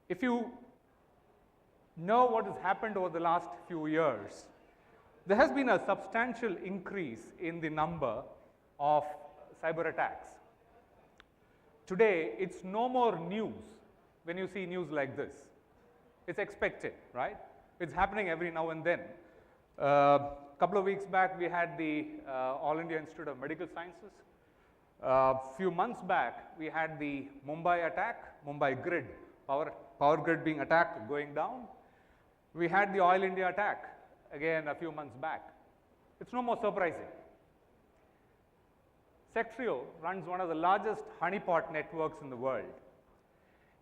If you know what has happened over the last few years, there has been a substantial increase in the number of cyber attacks. Today, it's no more news when you see news like this. It's expected, right? It's happening every now and then. A couple of weeks back, we had the All India Institute of Medical Sciences. A few months back, we had the Mumbai attack, Mumbai grid, power grid being attacked, going down. We had the Oil India attack, again a few months back. It's no more surprising. Sectrio runs one of the largest honeypot networks in the world.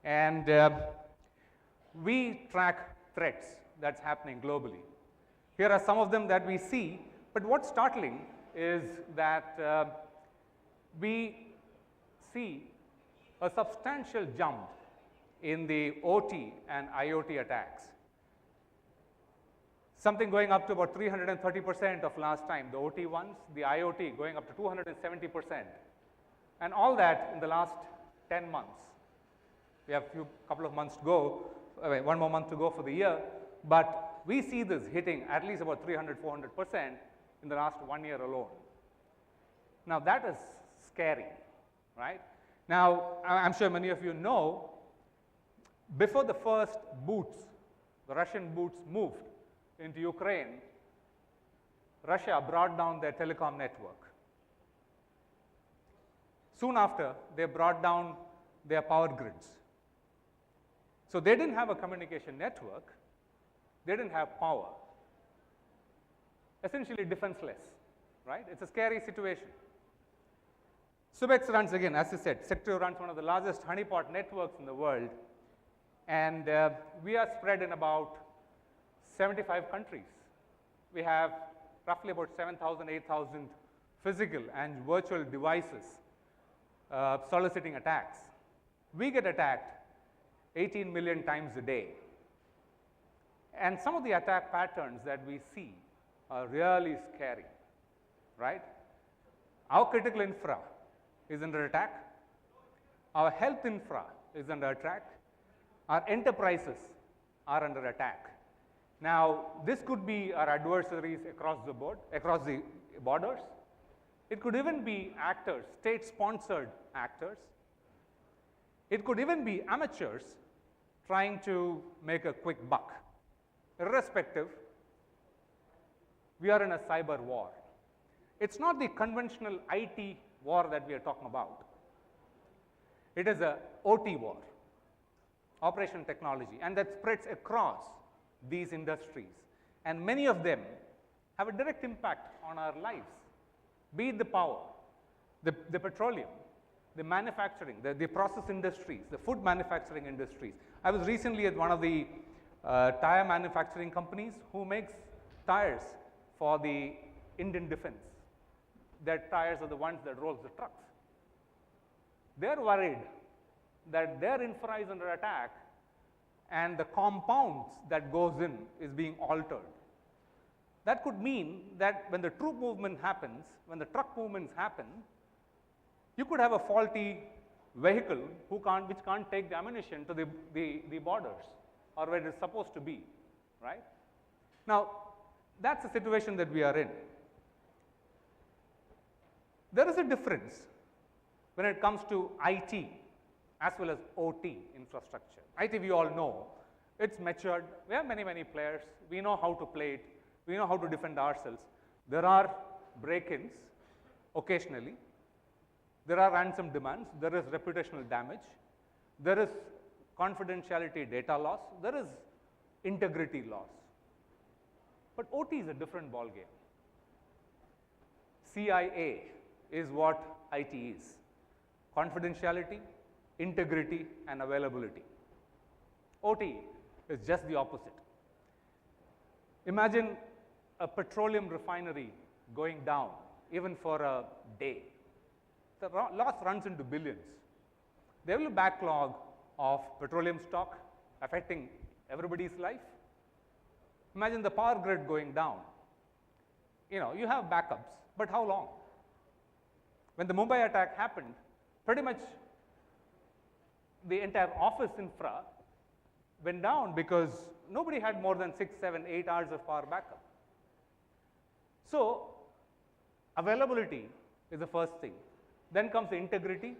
And we track threats that's happening globally. Here are some of them that we see, but what's startling is that we see a substantial jump in the OT and IoT attacks. Something going up to about 330% of last time, the OT ones, the IoT going up to 270%. And all that in the last 10 months. We have a couple of months to go, one more month to go for the year, but we see this hitting at least about 300, 400% in the last 1 year alone. Now that is scary, right? Now, I'm sure many of you know, before the first boots, the Russian boots moved into Ukraine, Russia brought down their telecom network. Soon after, they brought down their power grids. So they didn't have a communication network, they didn't have power. Essentially defenseless, right? It's a scary situation. Subex runs, again, as I said, Sectrio runs one of the largest honeypot networks in the world, and we are spread in about 75 countries. We have roughly about 7,000, 8,000 physical and virtual devices soliciting attacks. We get attacked 18 million times a day. And some of the attack patterns that we see are really scary, right? Our critical infra is under attack. Our health infra is under attack. Our enterprises are under attack. Now, this could be our adversaries across the board, across the borders. It could even be actors, state-sponsored actors. It could even be amateurs trying to make a quick buck. Irrespective, we are in a cyber war. It's not the conventional IT war that we are talking about. It is a OT war, operational technology, and that spreads across these industries. And many of them have a direct impact on our lives, be it the power, the petroleum, the manufacturing, the process industries, the food manufacturing industries. I was recently at one of the tire manufacturing companies who makes tires for the Indian defense. Their tires are the ones that rolls the trucks. They're worried that their infra is under attack and the compounds that goes in is being altered. That could mean that when the troop movement happens, when the truck movements happen, you could have a faulty vehicle which can't take the ammunition to the borders or where it's supposed to be, right? Now, that's the situation that we are in. There is a difference when it comes to IT as well as OT infrastructure. IT, we all know, it's matured. We have many, many players. We know how to play it. We know how to defend ourselves. There are break-ins occasionally. There are ransom demands. There is reputational damage. There is confidentiality data loss. There is integrity loss. But OT is a different ballgame. CIA is what IT is. Confidentiality, integrity, and availability. OT is just the opposite. Imagine a petroleum refinery going down, even for a day. The loss runs into billions. There will be a backlog of petroleum stock affecting everybody's life. Imagine the power grid going down. You know, you have backups, but how long? When the Mumbai attack happened, pretty much the entire office infra went down because nobody had more than 6, 7, 8 hours of power backup. So availability is the first thing. Then comes the integrity,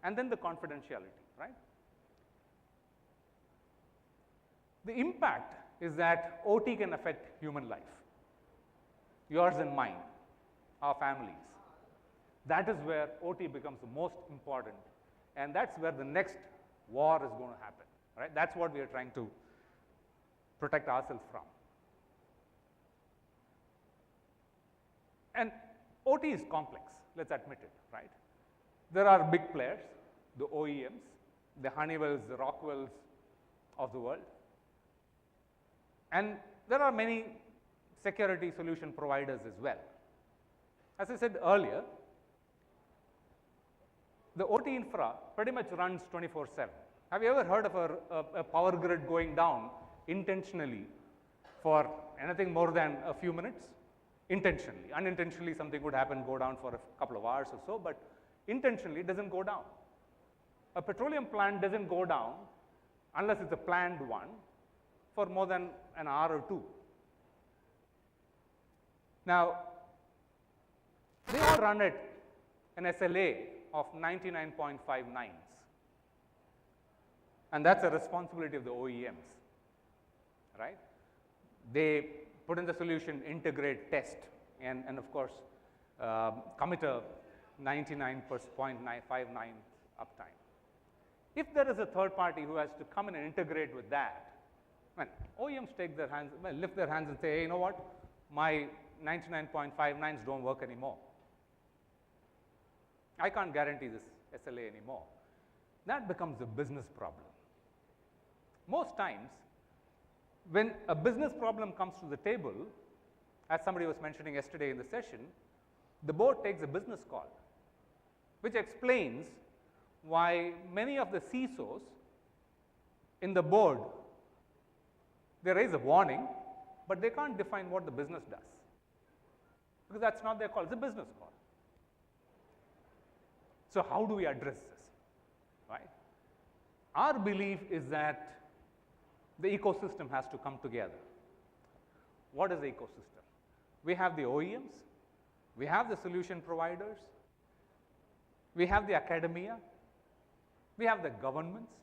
and then the confidentiality, right? The impact is that OT can affect human life, yours and mine, our families. That is where OT becomes the most important, and that's where the next war is going to happen, right? That's what we are trying to protect ourselves from. And OT is complex, let's admit it, right? There are big players, the OEMs, the Honeywells, the Rockwells of the world. And there are many security solution providers as well. As I said earlier, the OT infra pretty much runs 24/7. Have you ever heard of a power grid going down intentionally for anything more than a few minutes? Intentionally. Unintentionally, something would happen, go down for a couple of hours or so, but intentionally, it doesn't go down. A petroleum plant doesn't go down unless it's a planned one for more than an hour or two. Now, they all run at an SLA of 99.59s. And that's a responsibility of the OEMs, right? They put in the solution, integrate, test, and of course, commit a 99.59 uptime. If there is a third party who has to come in and integrate with that, well, OEMs take their hands, well, lift their hands and say, hey, you know what, my 99.59s don't work anymore. I can't guarantee this SLA anymore. That becomes a business problem. Most times, when a business problem comes to the table, as somebody was mentioning yesterday in the session, the board takes a business call, which explains why many of the CISOs in the board, they raise a warning, but they can't define what the business does. Because that's not their call, it's a business call. So how do we address this, right? Our belief is that the ecosystem has to come together. What is the ecosystem? We have the OEMs, we have the solution providers, we have the academia, we have the governments.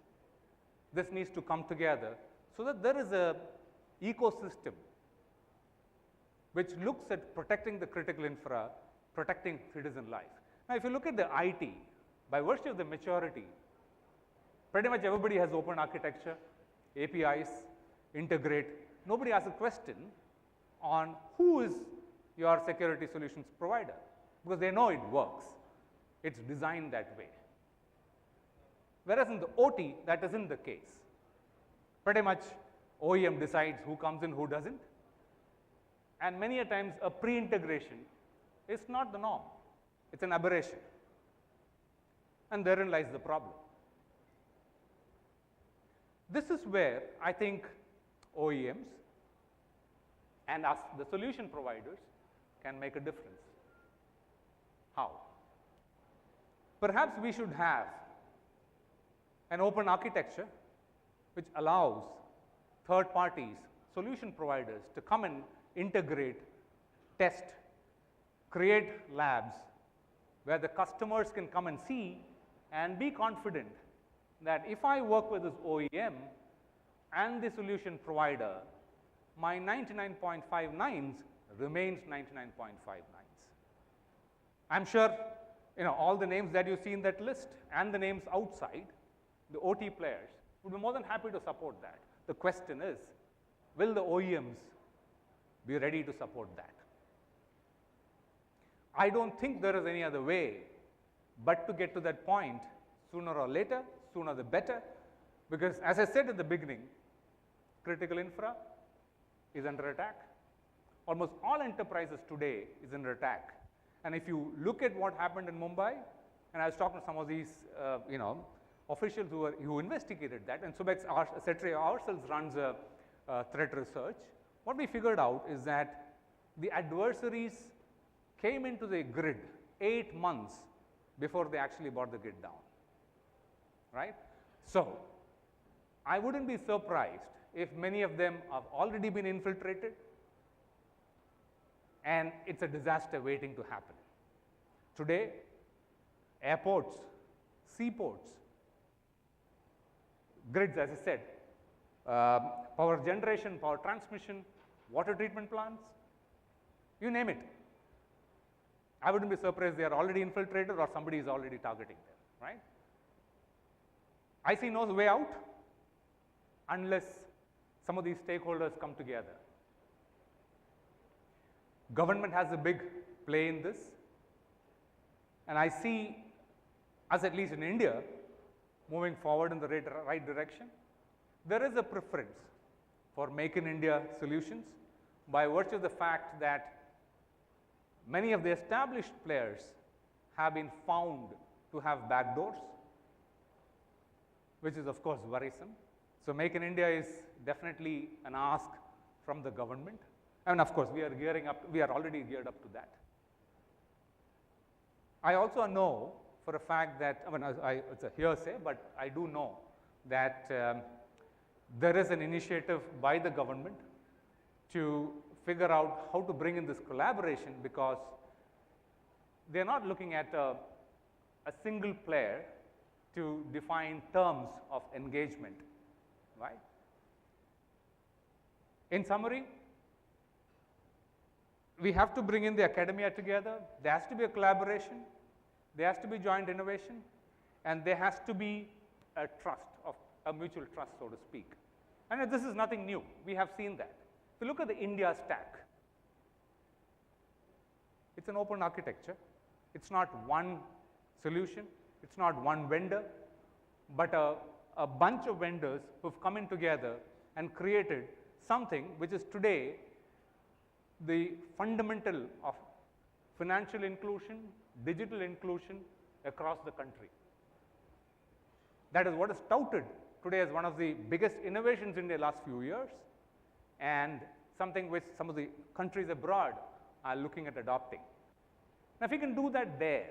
This needs to come together so that there is a ecosystem which looks at protecting the critical infra, protecting citizen life. Now, if you look at the IT, by virtue of the maturity, pretty much everybody has open architecture, APIs, integrate. Nobody asks a question on who is your security solutions provider, because they know it works. It's designed that way. Whereas in the OT, that isn't the case. Pretty much OEM decides who comes in, who doesn't. And many a times a pre-integration is not the norm. It's an aberration. And therein lies the problem. This is where I think OEMs and us, the solution providers, can make a difference. How? Perhaps we should have an open architecture which allows third parties, solution providers, to come and integrate, test, create labs where the customers can come and see and be confident that if I work with this OEM and the solution provider, my 99.59s remains 99.59s. I'm sure all the names that you see in that list and the names outside, the OT players, would be more than happy to support that. The question is, will the OEMs be ready to support that? I don't think there is any other way but to get to that point sooner or later, sooner the better, because as I said at the beginning, critical infra is under attack. Almost all enterprises today is under attack. And if you look at what happened in Mumbai, and I was talking to some of these officials who investigated that, and Sectrio ourselves runs a threat research, what we figured out is that the adversaries came into the grid 8 months before they actually brought the grid down, right? So I wouldn't be surprised if many of them have already been infiltrated and it's a disaster waiting to happen. Today, airports, seaports, grids, as I said, power generation, power transmission, water treatment plants, you name it. I wouldn't be surprised they are already infiltrated or somebody is already targeting them, right? I see no way out unless some of these stakeholders come together. Government has a big play in this, and I see us, at least in India, moving forward in the right direction. There is a preference for Make in India solutions by virtue of the fact that many of the established players have been found to have backdoors, which is of course worrisome. So Make in India is definitely an ask from the government. And of course, we are gearing up, we are already geared up to that. I also know for a fact that, it's a hearsay, but I do know that there is an initiative by the government to figure out how to bring in this collaboration, because they're not looking at a single player to define terms of engagement, right? In summary, we have to bring in the academia together. There has to be a collaboration. There has to be joint innovation. And there has to be a trust, of a mutual trust, so to speak. And this is nothing new. We have seen that. If you look at the India stack, it's an open architecture. It's not one solution. It's not one vendor, but a bunch of vendors who've come in together and created something which is today the fundamental of financial inclusion, digital inclusion across the country. That is what is touted today as one of the biggest innovations in the last few years, and something which some of the countries abroad are looking at adopting. Now, if we can do that there,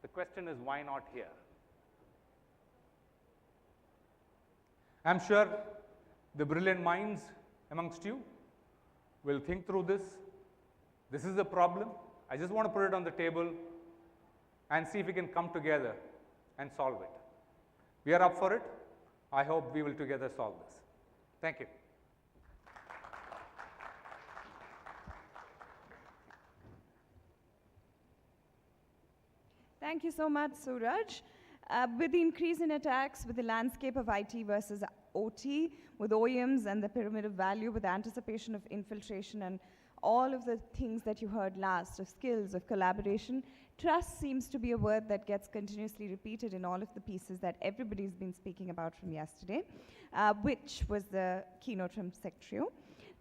the question is, why not here? I'm sure the brilliant minds amongst you will think through this. This is the problem. I just want to put it on the table and see if we can come together and solve it. We are up for it. I hope we will together solve this. Thank you. Thank you so much, Suraj. With the increase in attacks, with the landscape of IT versus OT, with OEMs and the pyramid of value, with the anticipation of infiltration and all of the things that you heard last, of skills, of collaboration, trust seems to be a word that gets continuously repeated in all of the pieces that everybody's been speaking about from yesterday, which was the keynote from Sectrio.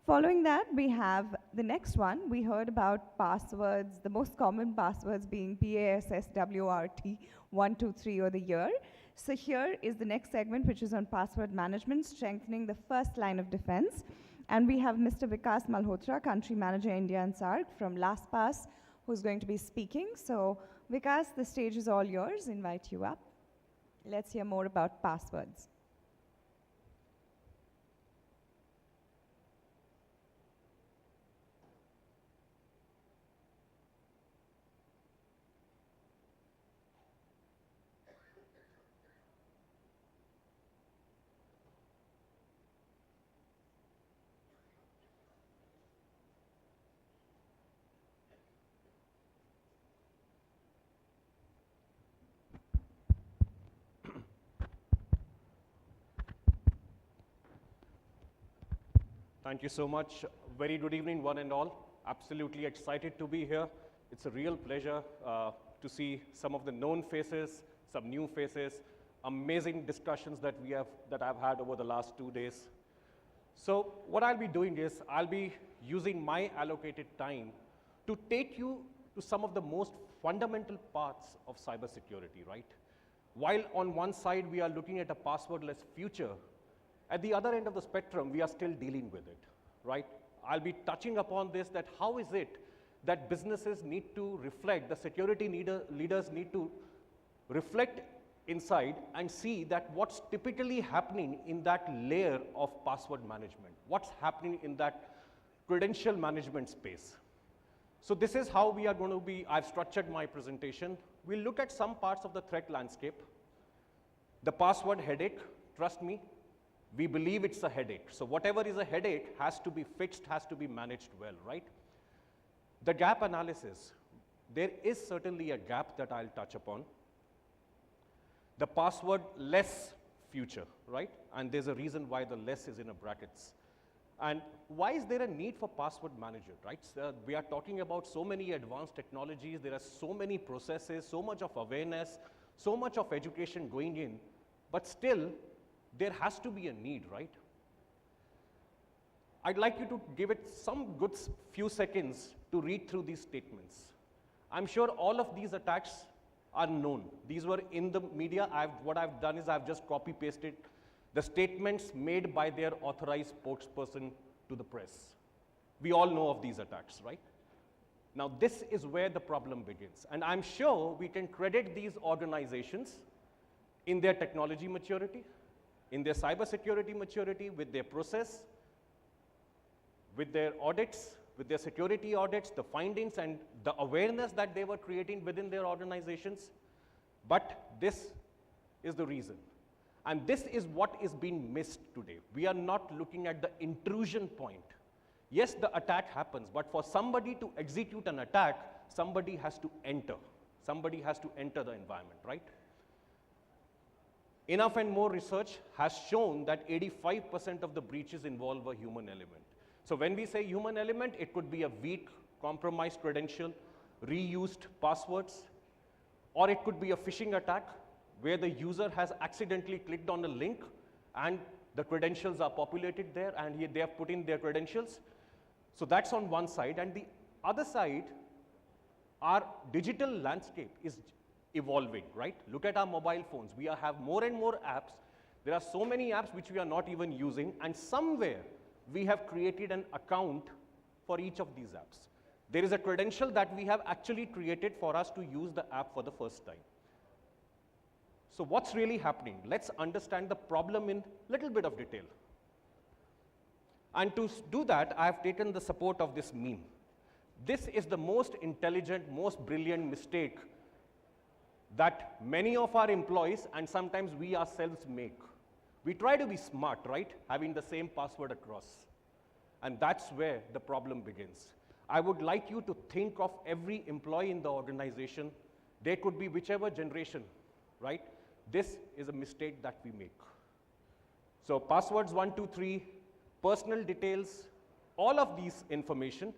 Following that, we have the next one. We heard about passwords, the most common passwords being PASSWRT, 1, 2, 3, or the year. So here is the next segment, which is on password management, strengthening the first line of defense. And we have Mr. Vikas Malhotra, Country Manager, India and SAARC from LastPass, who's going to be speaking. So Vikas, the stage is all yours. Invite you up. Let's hear more about passwords. Thank you so much. Very good evening, one and all. Absolutely excited to be here. It's a real pleasure to see some of the known faces, some new faces, amazing discussions that I've had over the last 2 days. So what I'll be doing is I'll be using my allocated time to take you to some of the most fundamental parts of cybersecurity, right? While on one side we are looking at a passwordless future, at the other end of the spectrum, we are still dealing with it, right? I'll be touching upon this, that how is it that businesses need to reflect, the security leaders need to reflect inside and see that what's typically happening in that layer of password management, what's happening in that credential management space. So this is how we are going to be, I've structured my presentation. We'll look at some parts of the threat landscape. The password headache, trust me, we believe it's a headache. So whatever is a headache has to be fixed, has to be managed well, right? The gap analysis, there is certainly a gap that I'll touch upon. The passwordless future, right? And there's a reason why the less is in a brackets. And why is there a need for password manager, right? So we are talking about so many advanced technologies, there are so many processes, so much of awareness, so much of education going in, but still, there has to be a need, right? I'd like you to give it some good few seconds to read through these statements. I'm sure all of these attacks are known. These were in the media. What I've done is I've just copy-pasted the statements made by their authorized spokesperson to the press. We all know of these attacks, right? Now, this is where the problem begins. And I'm sure we can credit these organizations in their technology maturity, in their cybersecurity maturity, with their process, with their audits, with their security audits, the findings and the awareness that they were creating within their organizations. But this is the reason. And this is what is being missed today. We are not looking at the intrusion point. Yes, the attack happens, but for somebody to execute an attack, somebody has to enter. Somebody has to enter the environment, right? Enough and more research has shown that 85% of the breaches involve a human element. So when we say human element, it could be a weak, compromised credential, reused passwords, or it could be a phishing attack where the user has accidentally clicked on a link and the credentials are populated there and they have put in their credentials. So that's on one side. And the other side, our digital landscape is evolving, right? Look at our mobile phones. We have more and more apps. There are so many apps which we are not even using, and somewhere we have created an account for each of these apps. There is a credential that we have actually created for us to use the app for the first time. So what's really happening? Let's understand the problem in a little bit of detail. And to do that, I have taken the support of this meme. This is the most intelligent, most brilliant mistake that many of our employees and sometimes we ourselves make. We try to be smart, right? Having the same password across. And that's where the problem begins. I would like you to think of every employee in the organization. They could be whichever generation, right? This is a mistake that we make. So passwords 1, 2, 3, personal details, all of these information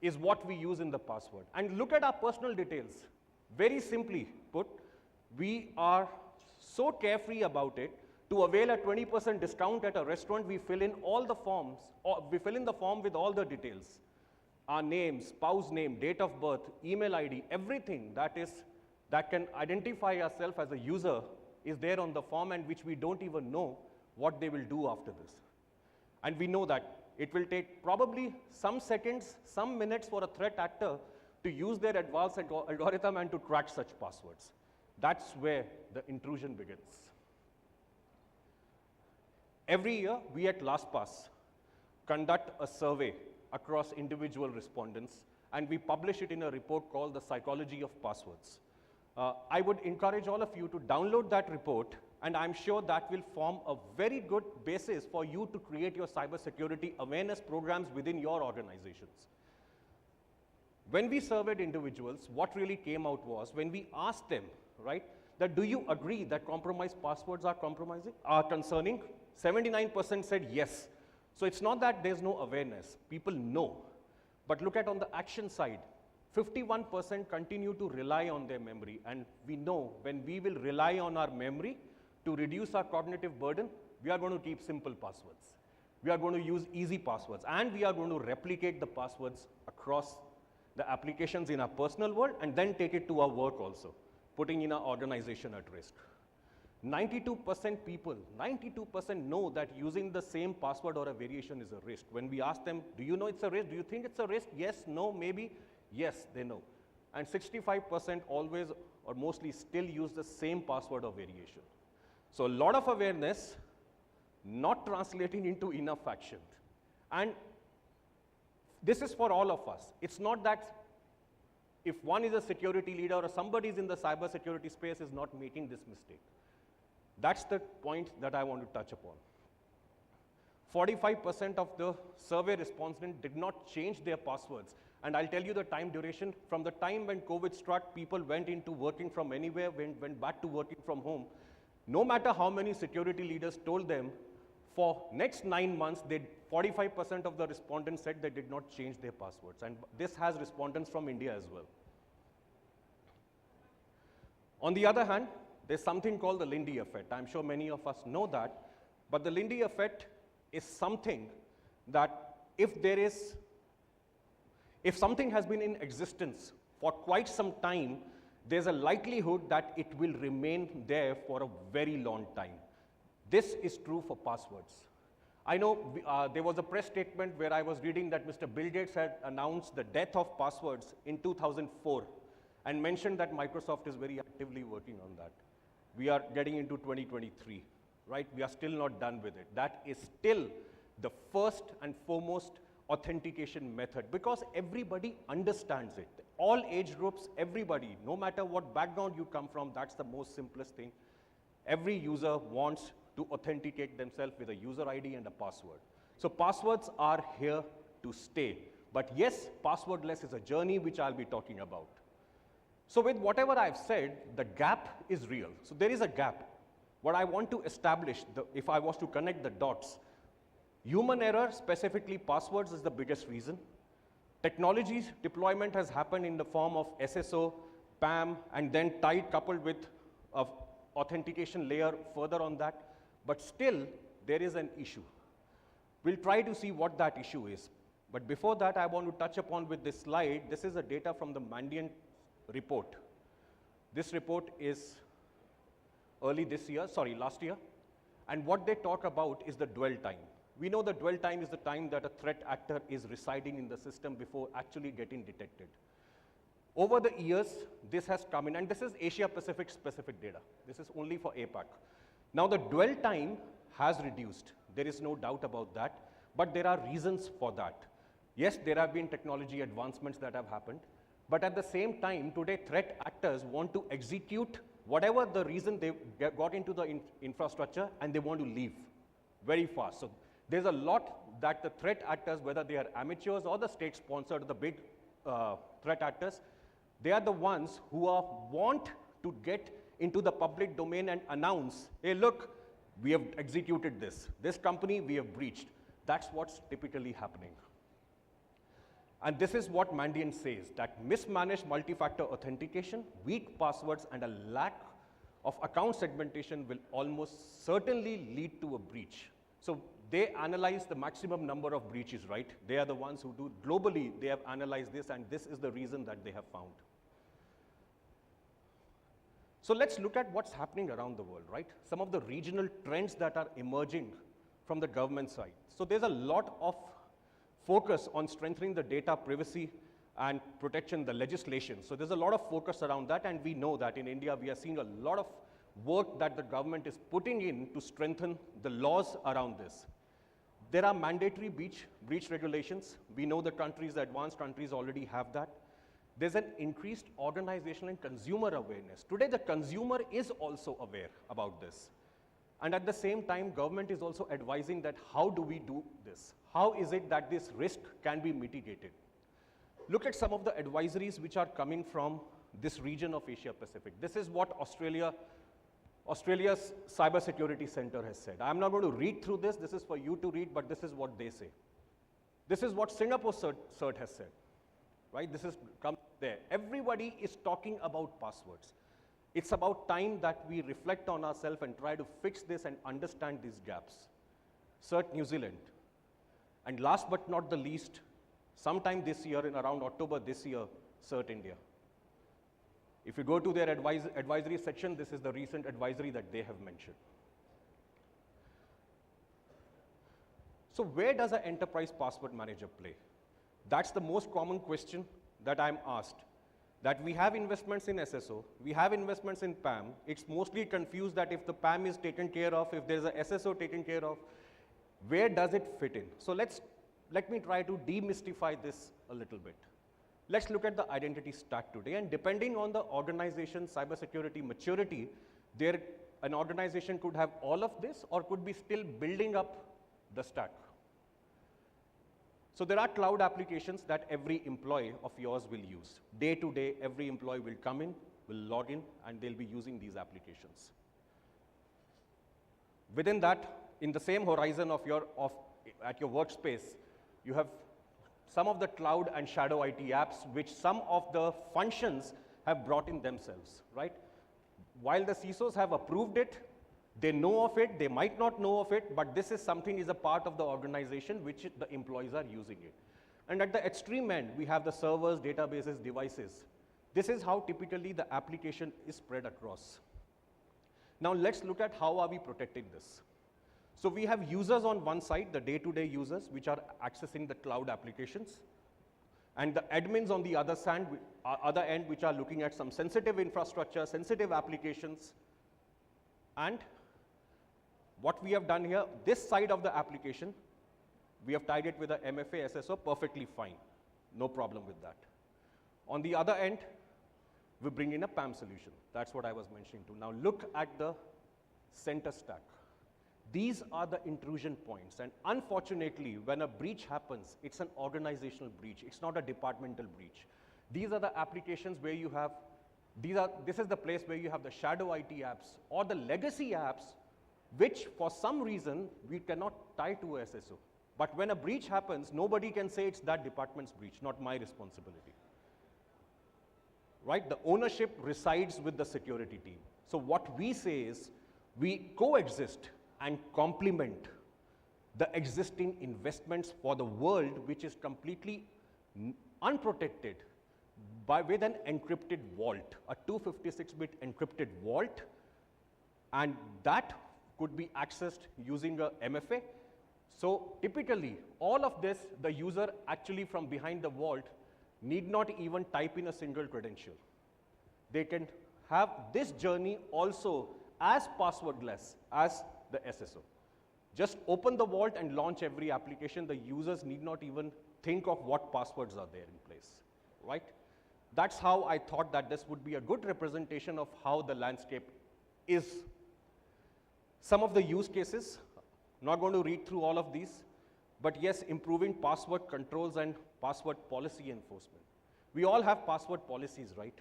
is what we use in the password. And look at our personal details. Very simply put, we are so carefree about it. To avail a 20% discount at a restaurant, we fill in all the forms, or we fill in the form with all the details. Our name, spouse name, date of birth, email ID, everything that can identify ourselves as a user is there on the form, and which we don't even know what they will do after this. And we know that it will take probably some seconds, some minutes for a threat actor to use their advanced algorithm and to crack such passwords. That's where the intrusion begins. Every year, we at LastPass conduct a survey across individual respondents, and we publish it in a report called The Psychology of Passwords. I would encourage all of you to download that report, and I'm sure that will form a very good basis for you to create your cybersecurity awareness programs within your organizations. When we surveyed individuals, what really came out was, when we asked them, right, that do you agree that compromised passwords are concerning? 79% said yes. So it's not that there's no awareness. People know. But look at on the action side, 51% continue to rely on their memory. And we know when we will rely on our memory to reduce our cognitive burden, we are going to keep simple passwords. We are going to use easy passwords. And we are going to replicate the passwords across the applications in our personal world and then take it to our work also, putting in our organization at risk. 92% people, 92% know that using the same password or a variation is a risk. When we ask them, do you know it's a risk? Do you think it's a risk? Yes, no, maybe. Yes, they know. And 65% always or mostly still use the same password or variation. So a lot of awareness, not translating into enough action. And this is for all of us. It's not that if one is a security leader or somebody is in the cybersecurity space is not making this mistake. That's the point that I want to touch upon. 45% of the survey respondents did not change their passwords. And I'll tell you the time duration. From the time when COVID struck, people went into working from anywhere, went back to working from home. No matter how many security leaders told them, for next 9 months, 45% of the respondents said they did not change their passwords. And this has respondents from India as well. On the other hand, there's something called the Lindy effect. I'm sure many of us know that. But the Lindy effect is something that if something has been in existence for quite some time, there's a likelihood that it will remain there for a very long time. This is true for passwords. I know there was a press statement where I was reading that Mr. Bill Gates had announced the death of passwords in 2004 and mentioned that Microsoft is very actively working on that. We are getting into 2023, right? We are still not done with it. That is still the first and foremost authentication method because everybody understands it. All age groups, everybody, no matter what background you come from, that's the most simplest thing. Every user wants to authenticate themselves with a user ID and a password. So passwords are here to stay. But yes, passwordless is a journey which I'll be talking about. So with whatever I've said, the gap is real. So there is a gap. What I want to establish, if I was to connect the dots, human error, specifically passwords, is the biggest reason. Technology deployment has happened in the form of SSO, PAM, and then coupled with an authentication layer further on that. But still, there is an issue. We'll try to see what that issue is. But before that, I want to touch upon with this slide. This is the data from the Mandiant report. This report is last year. And what they talk about is the dwell time. We know the dwell time is the time that a threat actor is residing in the system before actually getting detected. Over the years, this has come in, and this is Asia-Pacific specific data. This is only for APAC. Now, the dwell time has reduced. There is no doubt about that, but there are reasons for that. Yes, there have been technology advancements that have happened, but at the same time, today, threat actors want to execute whatever the reason they got into the infrastructure, and they want to leave very fast. So there's a lot that the threat actors, whether they are amateurs or the state-sponsored, the big threat actors, they are the ones who want to get into the public domain and announce, hey, look, we have executed this. This company we have breached. That's what's typically happening. And this is what Mandiant says, that mismanaged multi-factor authentication, weak passwords, and a lack of account segmentation will almost certainly lead to a breach. So they analyze the maximum number of breaches, right? They are the ones who do globally, they have analyzed this, and this is the reason that they have found. So let's look at what's happening around the world, right? Some of the regional trends that are emerging from the government side. So there's a lot of focus on strengthening the data privacy and protection, the legislation. So there's a lot of focus around that, and we know that in India, we are seeing a lot of work that the government is putting in to strengthen the laws around this. There are mandatory breach regulations. We know the countries, the advanced countries already have that. There's an increased organizational and consumer awareness. Today, the consumer is also aware about this. And at the same time, government is also advising that how do we do this? How is it that this risk can be mitigated? Look at some of the advisories which are coming from this region of Asia Pacific. This is what Australia's Cybersecurity Center has said. I'm not going to read through this. This is for you to read, but this is what they say. This is what Singapore CERT has said, right? This is come there. Everybody is talking about passwords. It's about time that we reflect on ourselves and try to fix this and understand these gaps. CERT New Zealand. And last but not the least, sometime this year, in around October this year, CERT India. If you go to their advisory section, this is the recent advisory that they have mentioned. So where does an enterprise password manager play? That's the most common question that I'm asked. that we have investments in SSO, we have investments in PAM. It's mostly confused that if the PAM is taken care of, if there's a SSO taken care of, where does it fit in? So let me try to demystify this a little bit. Let's look at the identity stack today, and depending on the organization's cybersecurity maturity, an organization could have all of this or could be still building up the stack. So there are cloud applications that every employee of yours will use. Day to day, every employee will come in, will log in, and they'll be using these applications. Within that, in the same horizon at your workspace, you have some of the cloud and shadow IT apps, which some of the functions have brought in themselves, right? While the CISOs have approved it, they know of it, they might not know of it, but this is something is a part of the organization which the employees are using it. And at the extreme end, we have the servers, databases, devices. This is how typically the application is spread across. Now let's look at how are we protecting this. So we have users on one side, the day-to-day users, which are accessing the cloud applications, and the admins on the other end, which are looking at some sensitive infrastructure, sensitive applications. And what we have done here, this side of the application, we have tied it with a MFA SSO perfectly fine. No problem with that. On the other end, we bring in a PAM solution. That's what I was mentioning to. Now look at the center stack. These are the intrusion points, and unfortunately, when a breach happens, it's an organizational breach. It's not a departmental breach. These are the applications where you have, this is the place where you have the shadow IT apps or the legacy apps, which for some reason, we cannot tie to SSO. But when a breach happens, nobody can say it's that department's breach, not my responsibility. Right? The ownership resides with the security team. So what we say is, we coexist and complement the existing investments for the world, which is completely unprotected with an encrypted vault, a 256-bit encrypted vault, and that could be accessed using a MFA. So typically, all of this, the user actually from behind the vault need not even type in a single credential. They can have this journey also as passwordless as the SSO. Just open the vault and launch every application. The users need not even think of what passwords are there in place, right? That's how I thought that this would be a good representation of how the landscape is. Some of the use cases, not going to read through all of these, but yes, improving password controls and password policy enforcement. We all have password policies, right?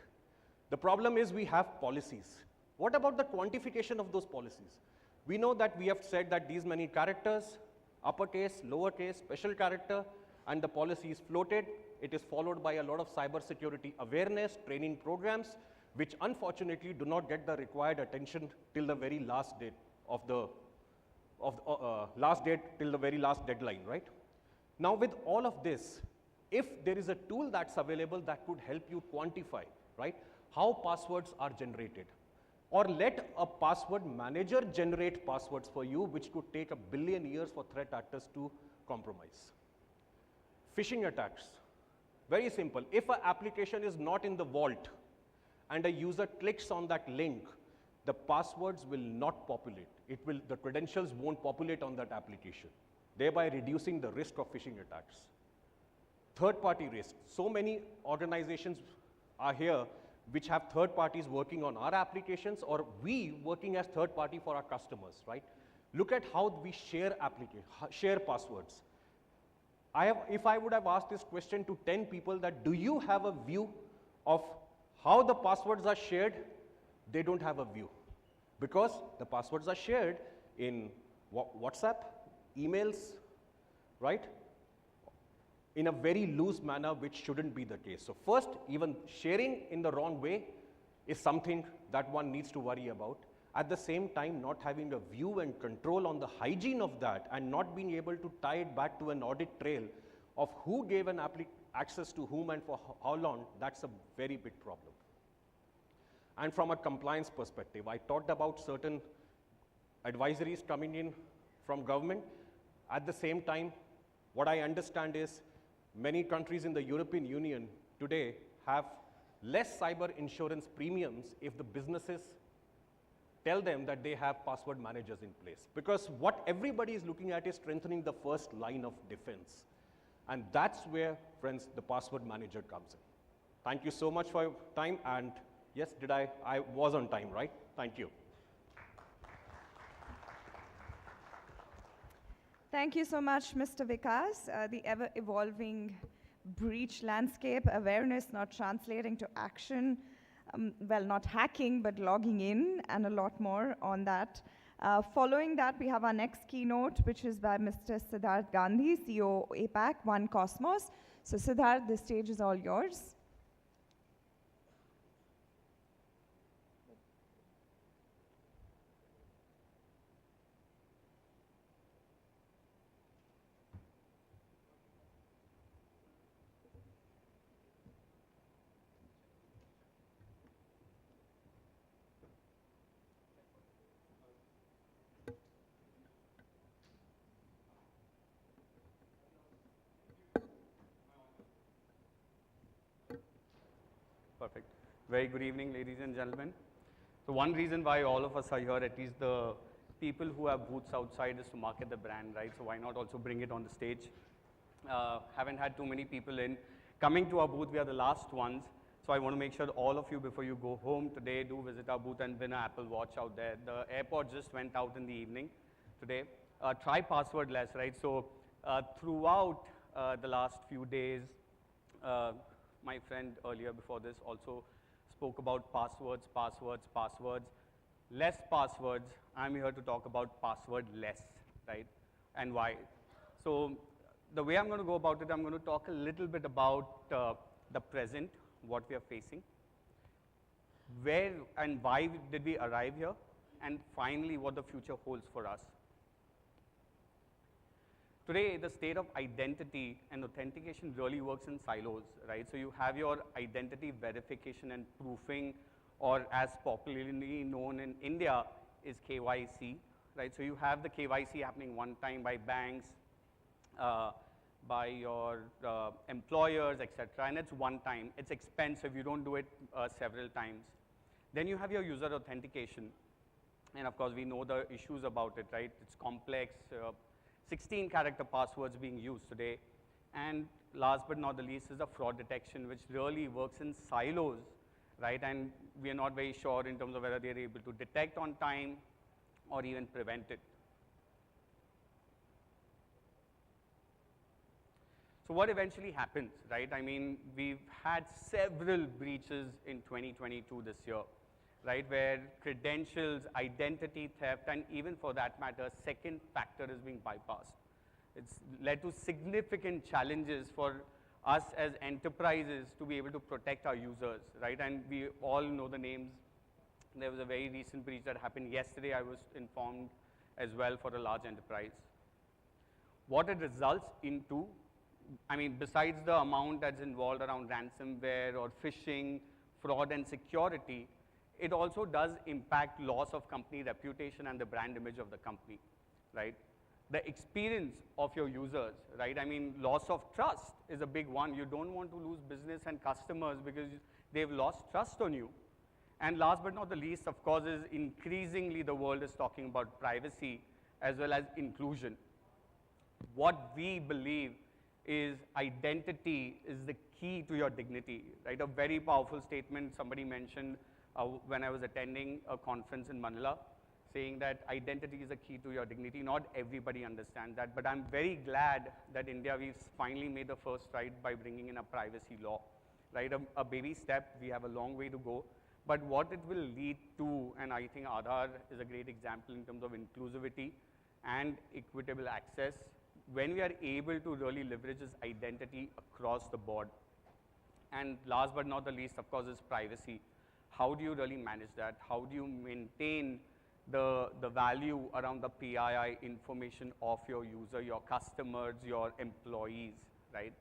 The problem is we have policies. What about the quantification of those policies? We know that we have said that these many characters, uppercase, lowercase, special character, and the policy is floated. It is followed by a lot of cybersecurity awareness, training programs, which unfortunately do not get the required attention till the very last date of the till the very last deadline, right? Now with all of this, if there is a tool that's available that could help you quantify, right, how passwords are generated, or let a password manager generate passwords for you, which could take 1 billion years for threat actors to compromise. Phishing attacks, very simple. If an application is not in the vault and a user clicks on that link, the passwords will not populate. The credentials won't populate on that application, thereby reducing the risk of phishing attacks. Third-party risk. So many organizations are here which have third parties working on our applications, or we working as third party for our customers, right? Look at how we share passwords. If I would have asked this question to 10 people that do you have a view of how the passwords are shared, they don't have a view, because the passwords are shared in WhatsApp, emails, right? In a very loose manner, which shouldn't be the case. So first, even sharing in the wrong way is something that one needs to worry about. At the same time, not having a view and control on the hygiene of that, and not being able to tie it back to an audit trail of who gave an access to whom and for how long, that's a very big problem. And from a compliance perspective, I talked about certain advisories coming in from government. At the same time, what I understand is many countries in the European Union today have less cyber insurance premiums if the businesses tell them that they have password managers in place. Because what everybody is looking at is strengthening the first line of defense. And that's where, friends, the password manager comes in. Thank you so much for your time. And yes, I was on time, right? Thank you. Thank you so much, Mr. Vikas. The ever-evolving breach landscape, awareness not translating to action, well, not hacking, but logging in, and a lot more on that. Following that, we have our next keynote, which is by Mr. Siddharth Gandhi, CEO APAC, 1Kosmos. So Siddharth, the stage is all yours. Perfect. Very good evening, ladies and gentlemen. So one reason why all of us are here, at least the people who have booths outside, is to market the brand, right? So why not also bring it on the stage? Haven't had too many people in. Coming to our booth, we are the last ones. So I want to make sure all of you, before you go home today, do visit our booth and win an Apple Watch out there. The airport just went out in the evening today. Try passwordless, right? So throughout the last few days, my friend earlier before this also spoke about passwords. Less passwords. I'm here to talk about passwordless, right? And why? So the way I'm going to go about it, I'm going to talk a little bit about the present, what we are facing, where and why did we arrive here, and finally what the future holds for us. Today, the state of identity and authentication really works in silos, right? So you have your identity verification and proofing, or as popularly known in India is KYC, right? So you have the KYC happening one time by banks, by your employers, etc. And it's one time. It's expensive. You don't do it several times. Then you have your user authentication. And of course, we know the issues about it, right? It's complex. 16-character passwords being used today. And last but not the least is the fraud detection, which really works in silos, right? And we are not very sure in terms of whether they're able to detect on time or even prevent it. So what eventually happens, right? I mean, we've had several breaches in 2022 this year, right, where credentials, identity theft, and even for that matter, second factor is being bypassed. It's led to significant challenges for us as enterprises to be able to protect our users, right? And we all know the names. There was a very recent breach that happened yesterday, I was informed as well, for a large enterprise. What it results into, I mean, besides the amount that's involved around ransomware or phishing, fraud, and security, it also does impact loss of company reputation and the brand image of the company, right? The experience of your users, right? I mean, loss of trust is a big one. You don't want to lose business and customers because they've lost trust on you. And last but not the least, of course, is increasingly the world is talking about privacy as well as inclusion. What we believe is identity is the key to your dignity, right? A very powerful statement somebody mentioned when I was attending a conference in Manila, saying that identity is a key to your dignity. Not everybody understands that, but I'm very glad that India, we've finally made the first stride by bringing in a privacy law, right? A baby step. We have a long way to go, but what it will lead to, and I think Aadhaar is a great example in terms of inclusivity and equitable access, when we are able to really leverage this identity across the board. And last but not the least, of course, is privacy. How do you really manage that? How do you maintain the value around the PII information of your user, your customers, your employees, right?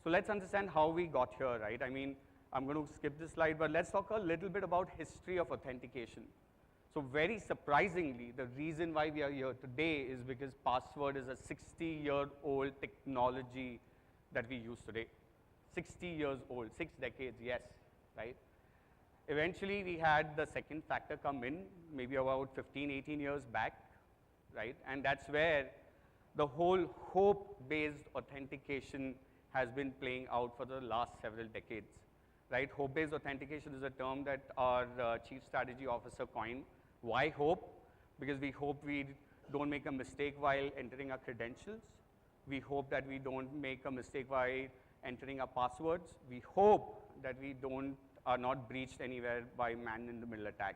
So let's understand how we got here, right? I mean, I'm going to skip this slide, but let's talk a little bit about history of authentication. So very surprisingly, the reason why we are here today is because password is a 60-year-old technology that we use today. 60 years old, 6 decades, yes, right? Eventually, we had the second factor come in, maybe about 15, 18 years back, right? And that's where the whole hope-based authentication has been playing out for the last several decades, right? Hope-based authentication is a term that our Chief Strategy Officer coined. Why hope? Because we hope we don't make a mistake while entering our credentials. We hope that we don't make a mistake while entering our passwords. We hope that we are not breached anywhere by man-in-the-middle attack.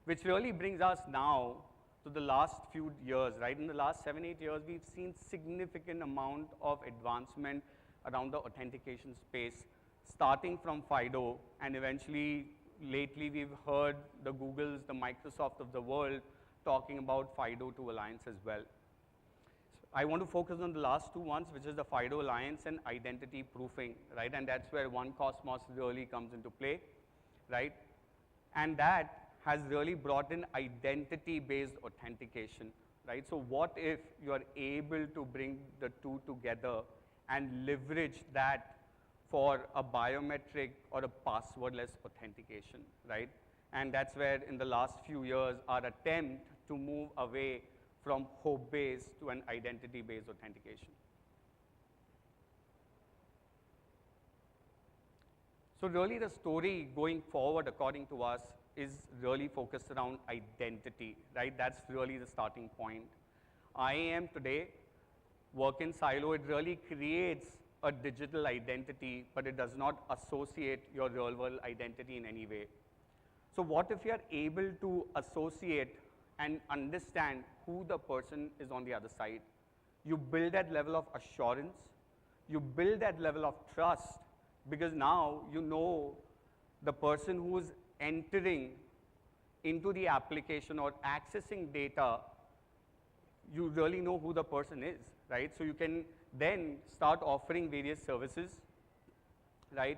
Which really brings us now to the last few years, right? In the last 7, 8 years, we've seen significant amount of advancement around the authentication space, starting from FIDO, and eventually, lately, we've heard the Googles, the Microsoft of the world talking about FIDO2 Alliance as well. So I want to focus on the last two ones, which is the FIDO Alliance and identity proofing, right? And that's where 1Kosmos really comes into play, right? And that has really brought in identity-based authentication, right? So what if you are able to bring the two together and leverage that for a biometric or a passwordless authentication, right? And that's where in the last few years, our attempt to move away from hope-based to an identity-based authentication. So really the story going forward, according to us, is really focused around identity, right? That's really the starting point. IAM today, work in silo, it really creates a digital identity, but it does not associate your real-world identity in any way. So what if you are able to associate and understand who the person is on the other side? You build that level of assurance, you build that level of trust, because now you know the person who is entering into the application or accessing data, you really know who the person is, right? So you can then start offering various services, right?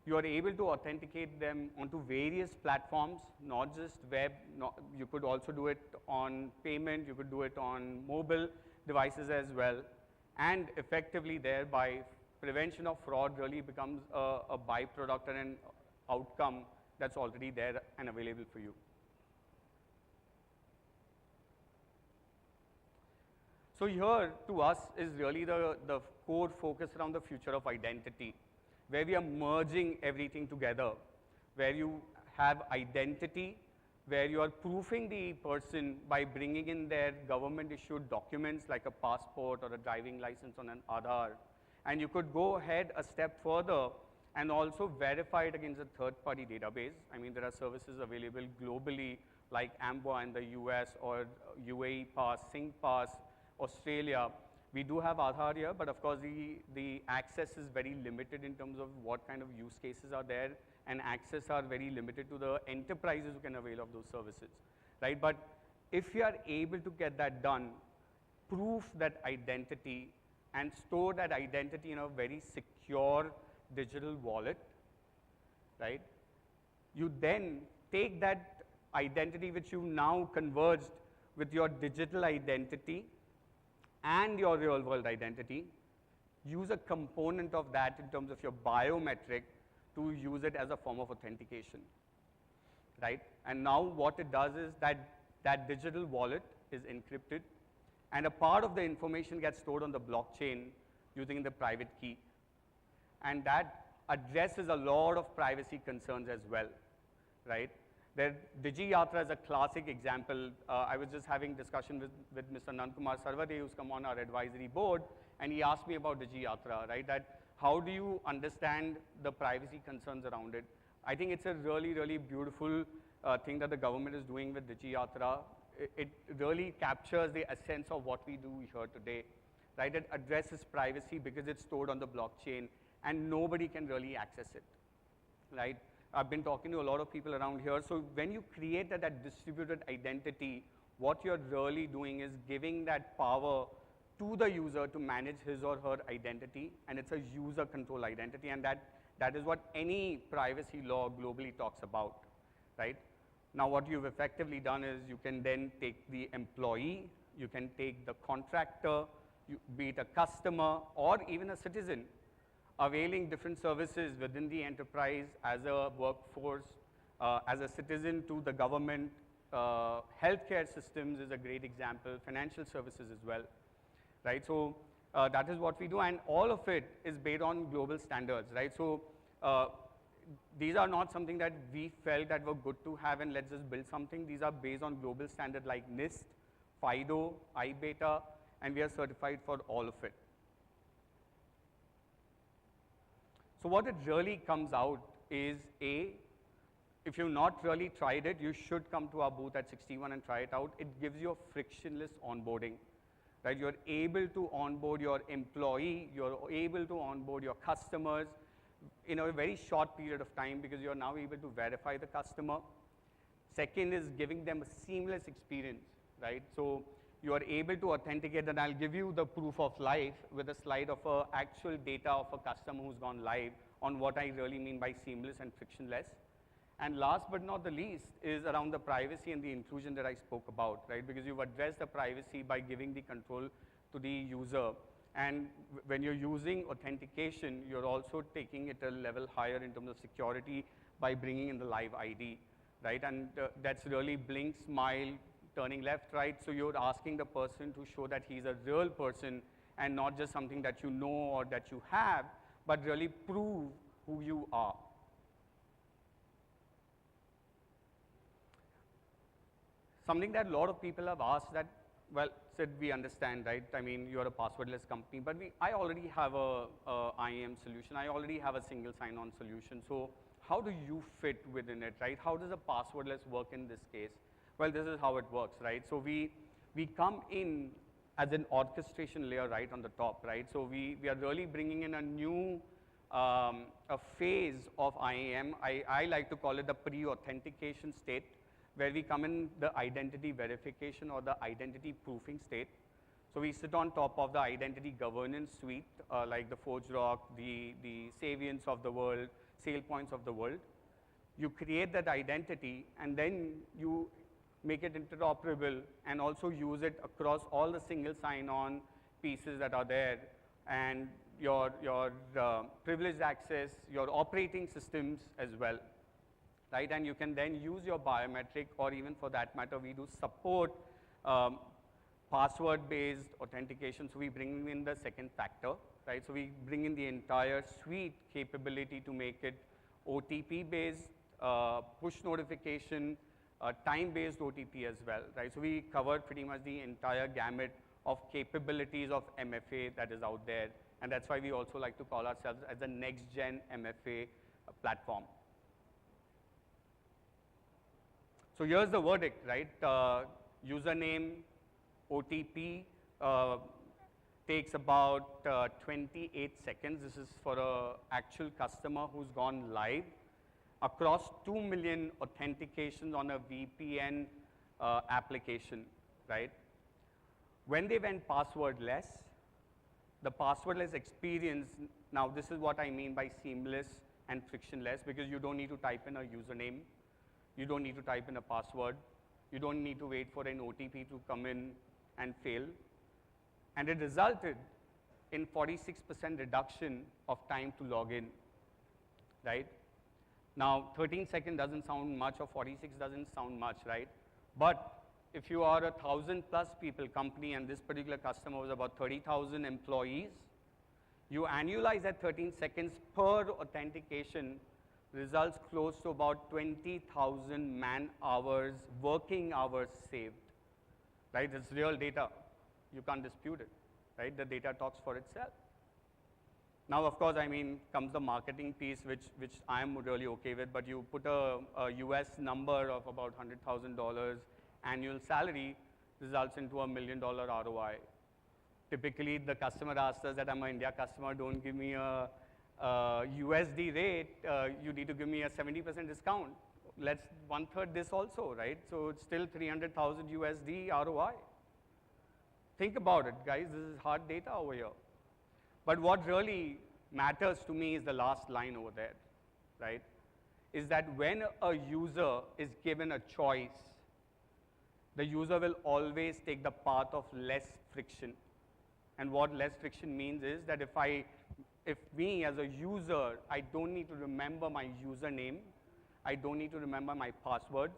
You are able to authenticate them onto various platforms, not just web. You could also do it on payment. You could do it on mobile devices as well. And effectively thereby, prevention of fraud really becomes a byproduct and an outcome that's already there and available for you. So here, to us, is really the core focus around the future of identity, where we are merging everything together, where you have identity, where you are proofing the person by bringing in their government-issued documents like a passport or a driving license on an Aadhaar. And you could go ahead a step further and also verify it against a third-party database. I mean, there are services available globally like AMBA in the US or UAE Pass, Sync Pass, Australia. We do have Aadhaar here, but of course the access is very limited in terms of what kind of use cases are there, and access are very limited to the enterprises who can avail of those services, right? But if you are able to get that done, proof that identity and store that identity in a very secure digital wallet, right? You then take that identity which you now converged with your digital identity and your real world identity, use a component of that in terms of your biometric to use it as a form of authentication, right? And now what it does is that digital wallet is encrypted, and a part of the information gets stored on the blockchain using the private key. And that addresses a lot of privacy concerns as well, right? DigiYatra is a classic example. I was just having discussion with Mr. Nankumar Sarvade, who's come on our advisory board, and he asked me about DigiYatra, right? That how do you understand the privacy concerns around it? I think it's a really, really beautiful thing that the government is doing with DigiYatra. It really captures the essence of what we do here today, right? It addresses privacy because it's stored on the blockchain, and nobody can really access it, right? I've been talking to a lot of people around here. So when you create that distributed identity, what you're really doing is giving that power to the user to manage his or her identity, and it's a user control identity, and that is what any privacy law globally talks about, right? Now what you've effectively done is you can then take the employee, you can take the contractor, be it a customer or even a citizen, availing different services within the enterprise as a workforce, as a citizen to the government. Healthcare systems is a great example, financial services as well, right? So that is what we do, and all of it is based on global standards, right? So these are not something that we felt that were good to have and let's just build something. These are based on global standard like NIST, FIDO, iBeta, and we are certified for all of it. So what it really comes out is, A, if you've not really tried it, you should come to our booth at 61 and try it out. It gives you a frictionless onboarding, right? You're able to onboard your employee, you're able to onboard your customers in a very short period of time because you're now able to verify the customer. Second is giving them a seamless experience, right? So you are able to authenticate, and I'll give you the proof of life with a slide of actual data of a customer who's gone live on what I really mean by seamless and frictionless. And last but not the least is around the privacy and the inclusion that I spoke about, right? Because you've addressed the privacy by giving the control to the user. And when you're using authentication, you're also taking it a level higher in terms of security by bringing in the live ID, right? And that's really blink, smile, turning left, right. So you're asking the person to show that he's a real person and not just something that you know or that you have, but really prove who you are. Something that a lot of people have asked that, well, Sid, we understand, right? I mean, you're a passwordless company, but I already have a IAM solution. I already have a single sign-on solution. So how do you fit within it, right? How does a passwordless work in this case? Well, this is how it works, right? So we come in as an orchestration layer right on the top, right? So we are really bringing in a new a phase of IAM. I like to call it the pre-authentication state, where we come in the identity verification or the identity proofing state. So we sit on top of the identity governance suite, like the ForgeRock, the Savience of the world, SailPoints of the world. You create that identity, and then you make it interoperable and also use it across all the single sign-on pieces that are there, and your privileged access, your operating systems as well, right? And you can then use your biometric, or even for that matter, we do support password-based authentication. So we bring in the second factor, right? So we bring in the entire suite capability to make it OTP-based, push notification, time-based OTP as well, right? So we covered pretty much the entire gamut of capabilities of MFA that is out there, and that's why we also like to call ourselves as a next-gen MFA platform. So here's the verdict, right? Username, OTP takes about 28 seconds. This is for an actual customer who's gone live across 2 million authentications on a VPN application, right? When they went passwordless, the passwordless experience, now this is what I mean by seamless and frictionless, because you don't need to type in a username, you don't need to type in a password, you don't need to wait for an OTP to come in and fail. And it resulted in 46% reduction of time to log in, right? Now, 13 seconds doesn't sound much, or 46 doesn't sound much, right? But if you are a 1,000+ people company, and this particular customer was about 30,000 employees, you annualize that 13 seconds per authentication, results close to about 20,000 man-hours, working hours saved, right? It's real data. You can't dispute it, right? The data talks for itself. Now, of course, I mean, comes the marketing piece, which I am really okay with, but you put a US number of about $100,000 annual salary, results into $1 million ROI. Typically, the customer asks us that I'm an India customer, don't give me a USD rate, you need to give me a 70% discount. Let's one-third this also, right? So it's still 300,000 USD ROI. Think about it, guys. This is hard data over here. But what really matters to me is the last line over there, right? Is that when a user is given a choice, the user will always take the path of less friction. And what less friction means is that if I if me as a user, I don't need to remember my username, I don't need to remember my passwords,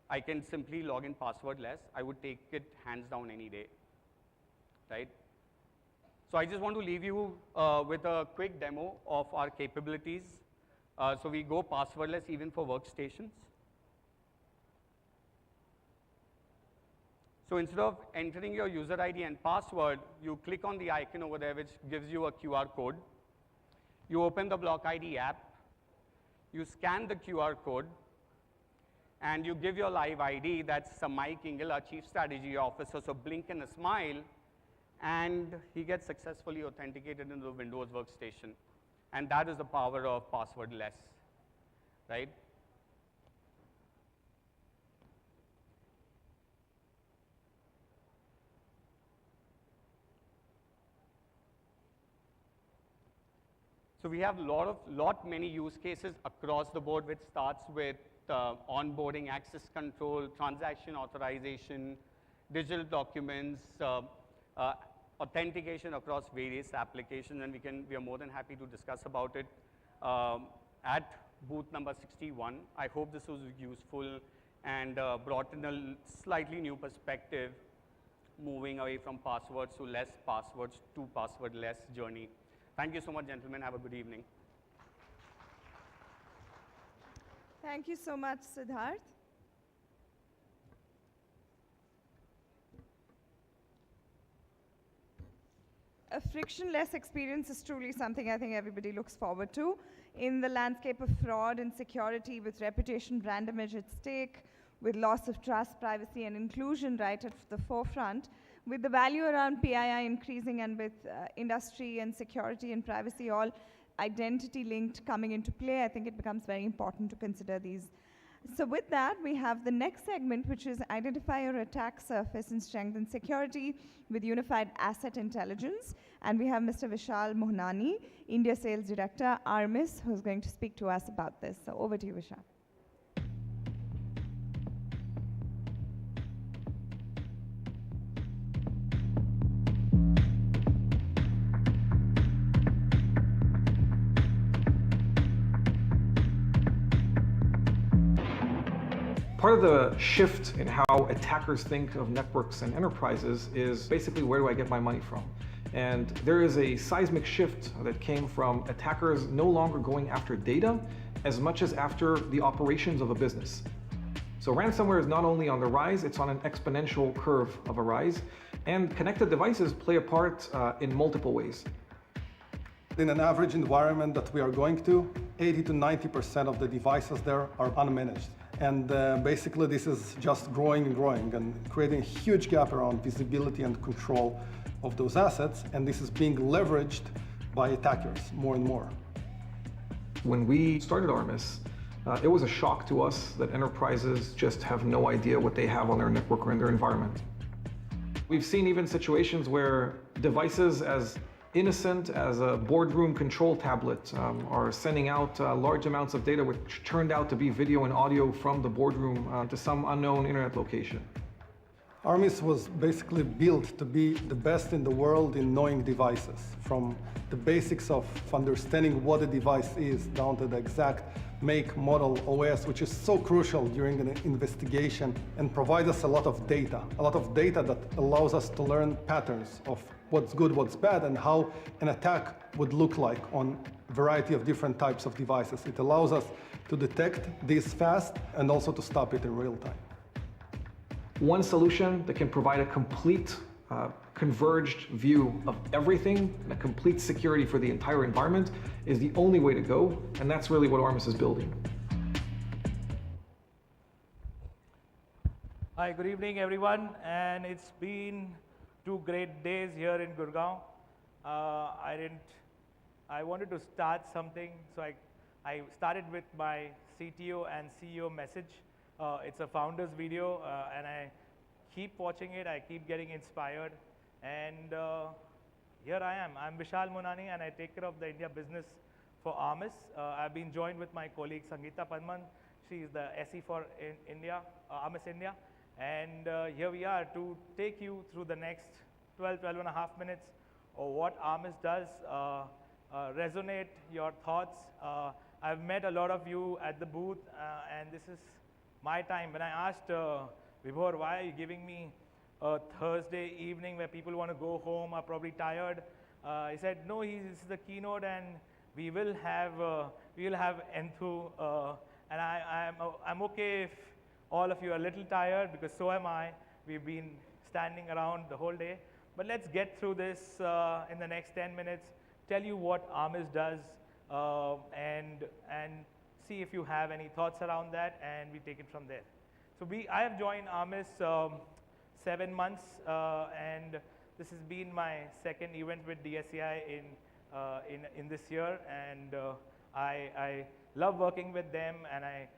I can simply log in passwordless. I would take it hands down any day, right? So I just want to leave you with a quick demo of our capabilities. So we go passwordless even for workstations. So instead of entering your user ID and password, you click on the icon over there, which gives you a QR code. You open the Block ID app, you scan the QR code, and you give your live ID. That's Samai Kingal, our Chief Strategy Officer, so blink and a smile, and he gets successfully authenticated into the Windows workstation. And that is the power of passwordless, right? So we have many use cases across the board, which starts with onboarding, access control, transaction authorization, digital documents, authentication across various applications, and we are more than happy to discuss about it at booth number 61. I hope this was useful and brought in a slightly new perspective, moving away from passwords to less passwords to passwordless journey. Thank you so much, gentlemen. Have a good evening. Thank you so much, Siddharth. A frictionless experience is truly something I think everybody looks forward to. In the landscape of fraud and security, with reputation, brand image at stake, with loss of trust, privacy, and inclusion right at the forefront, with the value around PII increasing, and with industry and security and privacy all identity linked coming into play, I think it becomes very important to consider these. So with that, we have the next segment, which is identify your attack surface and strengthen security with unified asset intelligence. And we have Mr. Vishal Mohnani, India Sales Director, Armis, who's going to speak to us about this. So over to you, Vishal. Part of the shift in how attackers think of networks and enterprises is basically, where do I get my money from? And there is a seismic shift that came from attackers no longer going after data as much as after the operations of a business. So ransomware is not only on the rise, it's on an exponential curve of a rise, and connected devices play a part in multiple ways. In an average environment that we are going to, 80 to 90% of the devices there are unmanaged. And basically this is just growing and growing and creating a huge gap around visibility and control of those assets, and this is being leveraged by attackers more and more. When we started Armis, it was a shock to us that enterprises just have no idea what they have on their network or in their environment. We've seen even situations where devices as innocent as a boardroom control tablet are sending out large amounts of data, which turned out to be video and audio from the boardroom to some unknown internet location. Armis was basically built to be the best in the world in knowing devices, from the basics of understanding what a device is down to the exact make, model, OS, which is so crucial during an investigation and provides us a lot of data that allows us to learn patterns of what's good, what's bad, and how an attack would look like on a variety of different types of devices. It allows us to detect this fast and also to stop it in real time. One solution that can provide a complete converged view of everything and a complete security for the entire environment is the only way to go, and that's really what Armis is building. Hi, good evening everyone, and it's been 2 great days here in Gurgaon. I wanted to start something, so I started with my CTO and CEO message. It's a founder's video, and I keep watching it, I keep getting inspired, and here I am. I'm Vishal Mohnani, and I take care of the India business for Armis. I've been joined with my colleague Sangeeta Padman. She's the SE for India, Armis India, and here we are to take you through the next 12 and a half minutes or what Armis does resonate your thoughts. I've met a lot of you at the booth, and this is my time. When I asked Vibhor, why are you giving me a Thursday evening where people want to go home, are probably tired, he said, no, this is the keynote, and we will have Enthu, and I'm okay if all of you are a little tired, because so am I. We've been standing around the whole day. But let's get through this in the next 10 minutes, tell you what Armis does, and see if you have any thoughts around that, and we take it from there. So I have joined Armis 7 months, and this has been my second event with DSEI in this year, and I love working with them, and I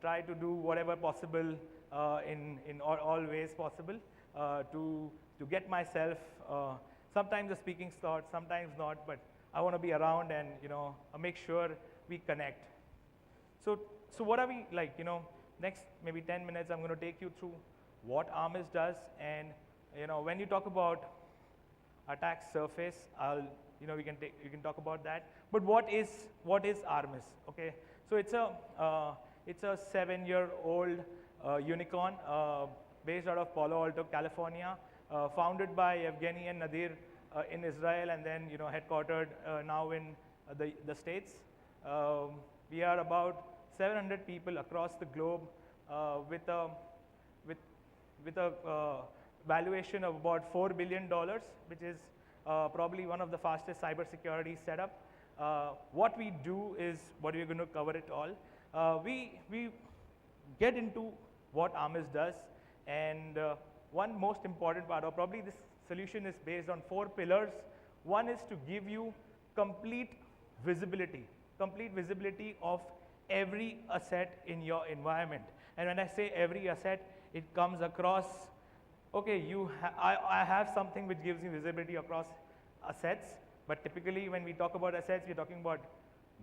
try to do whatever possible in all ways possible to get myself, sometimes a speaking slot, sometimes not, but I want to be around and make sure we connect. So what are we like? Next maybe 10 minutes, I'm going to take you through what Armis does, and when you talk about attack surface, you can talk about that. But what is Armis? Okay, so it's a 7-year-old unicorn based out of Palo Alto, California, founded by Evgeny and Nadir in Israel, and then headquartered now in the States. We are about 700 people across the globe with a valuation of about $4 billion, which is probably one of the fastest cybersecurity setup. What we do is what we're going to cover it all. We get into what Armis does, and one most important part, or probably this solution is based on 4 pillars. One is to give you complete visibility of every asset in your environment. And when I say every asset, it comes across, okay, I have something which gives you visibility across assets, but typically when we talk about assets, we're talking about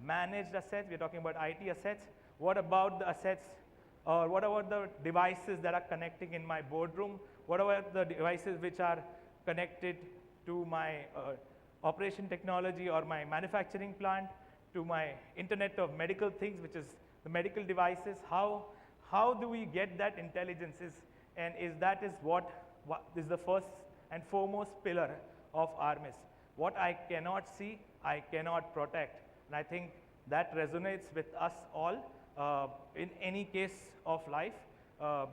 managed assets, we're talking about IT assets. What about the assets, or what about the devices that are connecting in my boardroom? What about the devices which are connected to my operation technology or my manufacturing plant, to my Internet of Medical Things, which is the medical devices? How do we get that intelligence? That is what is the first and foremost pillar of Armis. What I cannot see, I cannot protect. And I think that resonates with us all in any case of life,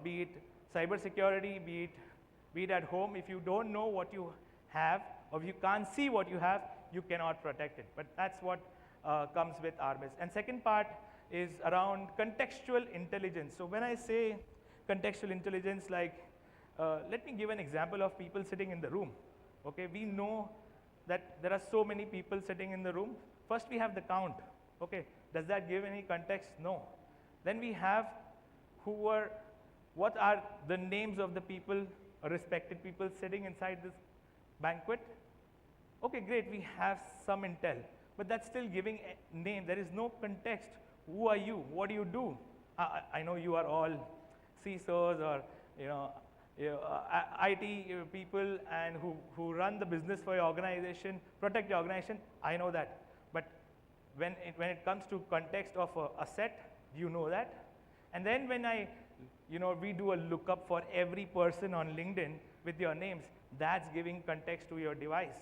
be it cybersecurity, be it at home. If you don't know what you have, or if you can't see what you have, you cannot protect it. But that's what comes with Armis. And second part is around contextual intelligence. So when I say contextual intelligence, like let me give an example of people sitting in the room. Okay, we know that there are so many people sitting in the room. First we have the count. Okay, does that give any context? No. Then we have what are the names of the people, respected people sitting inside this banquet? Okay, great, we have some intel, but that's still giving a name. There is no context. Who are you? What do you do? I know you are all CISOs or IT people and who run the business for your organization, protect your organization. I know that. But when it comes to context of a asset, do you know that? And then when we do a lookup for every person on LinkedIn with your names, that's giving context to your device,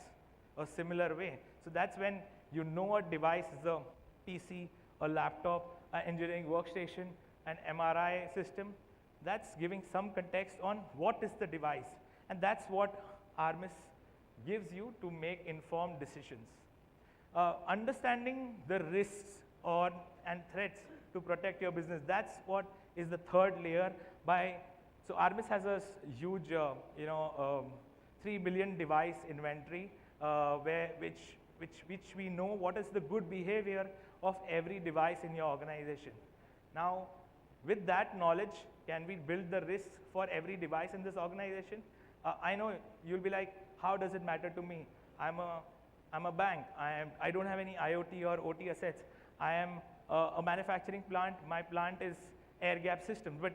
a similar way. So that's when you know a device is a PC, a laptop, an engineering workstation, an MRI system. That's giving some context on what is the device. And that's what Armis gives you to make informed decisions. Understanding the risks and threats to protect your business, that's what is the third layer. So Armis has a huge 3 billion device inventory which we know what is the good behavior of every device in your organization. Now, with that knowledge, can we build the risks for every device in this organization? I know you'll be like, how does it matter to me? I'm a bank. I don't have any IoT or OT assets. I am a manufacturing plant. My plant is air gap systems. But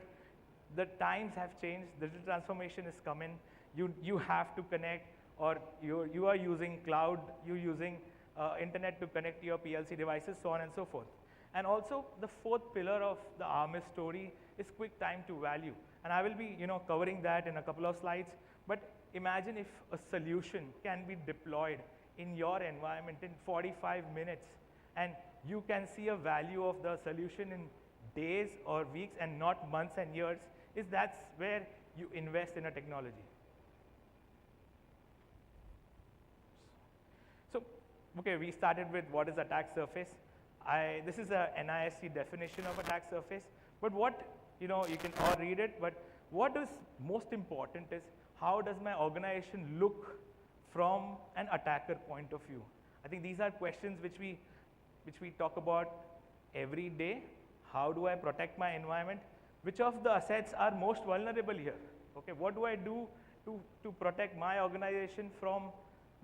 the times have changed. Digital transformation is coming. You have to connect or you are using cloud, you're using internet to connect to your PLC devices, so on and so forth. And also the fourth pillar of the Armis story is quick time to value. And I will be covering that in a couple of slides. But imagine if a solution can be deployed in your environment in 45 minutes, and you can see a value of the solution in days or weeks and not months and years. That's where you invest in a technology. So, okay, we started with what is attack surface. This is a NIST definition of attack surface. But what, you can all read it, but what is most important is how does my organization look from an attacker point of view? I think these are questions which we talk about every day. How do I protect my environment? Which of the assets are most vulnerable here? Okay, what do I do to protect my organization from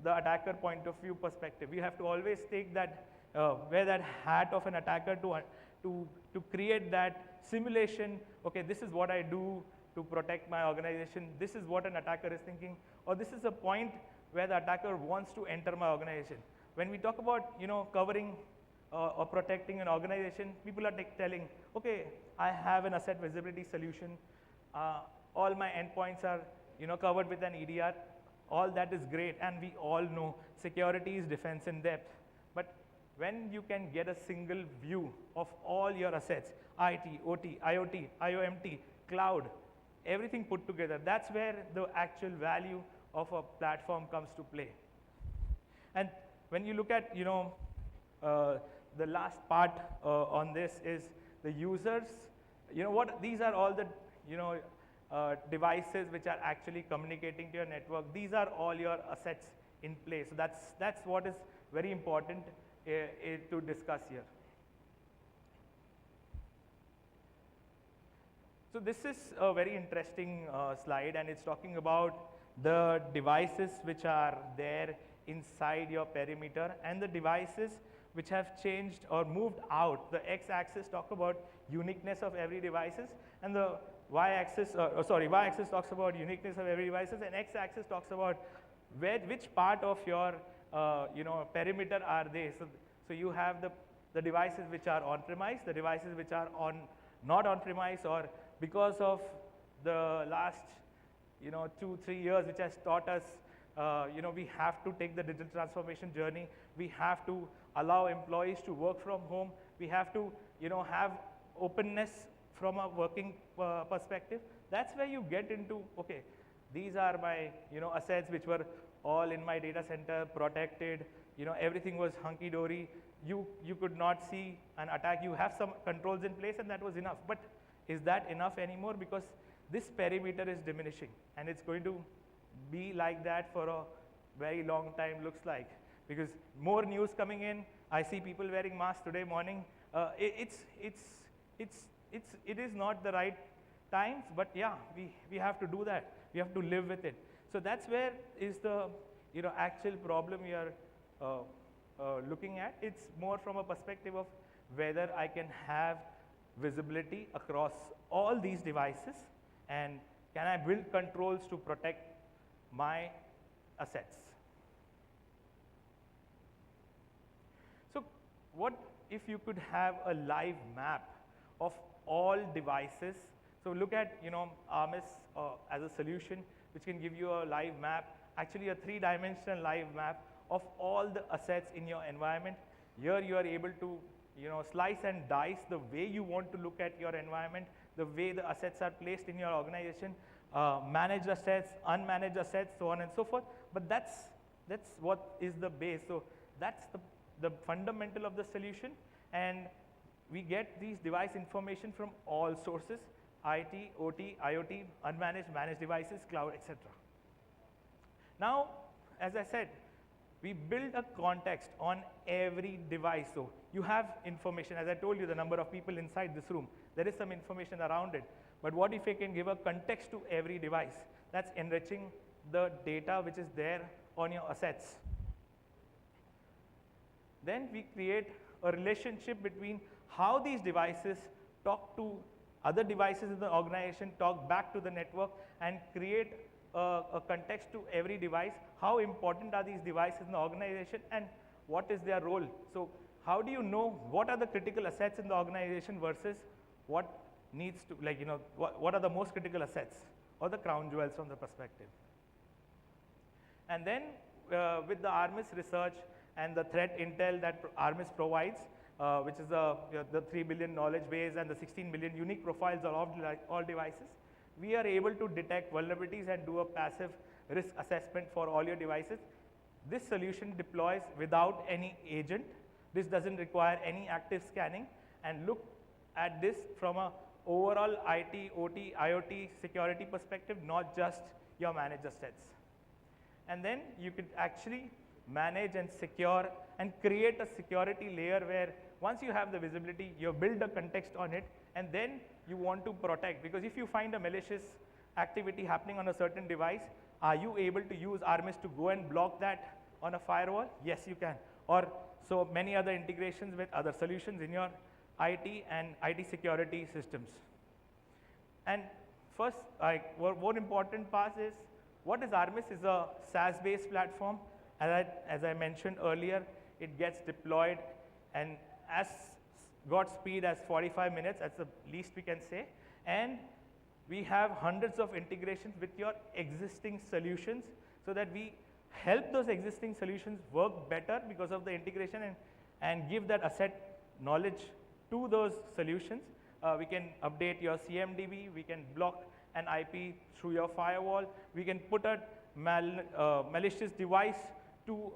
the attacker point of view perspective? We have to always take that, wear that hat of an attacker to create that simulation. Okay, this is what I do to protect my organization. This is what an attacker is thinking, or this is a point where the attacker wants to enter my organization. When we talk about covering or protecting an organization, people are telling, okay, I have an asset visibility solution. All my endpoints are covered with an EDR. All that is great, and we all know security is defense in depth. But when you can get a single view of all your assets, IT, OT, IoT, IOMT, cloud, everything put together, that's where the actual value of a platform comes to play. And when you look at the last part on this is the users. These are all the devices which are actually communicating to your network. These are all your assets in place. So that's what is very important to discuss here. So this is a very interesting slide, and it's talking about the devices which are there inside your perimeter and the devices which have changed or moved out. The x-axis talk about uniqueness of every devices, and the y-axis talks about uniqueness of every devices, and x-axis talks about which part of your perimeter are they. So you have the devices which are on-premise, the devices which are not on-premise, or because of the last 2-3 years which has taught us we have to take the digital transformation journey. We have to allow employees to work from home. We have to have openness from a working perspective. That's where you get into, okay, these are my assets which were all in my data center, protected, everything was hunky-dory. You could not see an attack. You have some controls in place, and that was enough. But is that enough anymore? Because this perimeter is diminishing, and it's going to be like that for a very long time, looks like, because more news coming in. I see people wearing masks today morning. It is not the right times, but yeah, we have to do that. We have to live with it. So that's where is the actual problem we are looking at. It's more from a perspective of whether I can have visibility across all these devices, and can I build controls to protect my assets. So what if you could have a live map of all devices? So look at Armis as a solution which can give you a live map, actually a 3-dimensional live map of all the assets in your environment. Here you are able to slice and dice the way you want to look at your environment, the way the assets are placed in your organization, managed assets, unmanaged assets, so on and so forth. But that's what is the base. So that's the fundamental of the solution, and we get these device information from all sources: IT, OT, IoT, unmanaged, managed devices, cloud, etc. Now, as I said, we build a context on every device. So you have information, as I told you, the number of people inside this room. There is some information around it. But what if I can give a context to every device? That's enriching the data which is there on your assets. Then we create a relationship between how these devices talk to other devices in the organization, talk back to the network, and create a context to every device. How important are these devices in the organization and what is their role? So how do you know what are the critical assets in the organization versus what needs to, like, you know, what are the most critical assets or the crown jewels from the perspective? And then with the Armis research and the threat intel that Armis provides, which is the 3 billion knowledge base and the 16 million unique profiles of all devices, we are able to detect vulnerabilities and do a passive risk assessment for all your devices. This solution deploys without any agent. This doesn't require any active scanning, and look at this from a overall IT, OT, IoT security perspective, not just your managed assets. And then you could actually manage and secure and create a security layer where once you have the visibility, you build a context on it, and then you want to protect. Because if you find a malicious activity happening on a certain device, are you able to use Armis to go and block that on a firewall? Yes, you can. Or so many other integrations with other solutions in your IT and IT security systems. And first, one important part is, what is Armis? Is a SaaS-based platform. As I mentioned earlier, it gets deployed and as got speed as 45 minutes, that's the least we can say. And we have hundreds of integrations with your existing solutions so that we help those existing solutions work better because of the integration and give that asset knowledge to those solutions. We can update your CMDB, we can block an IP through your firewall, we can put a malicious device to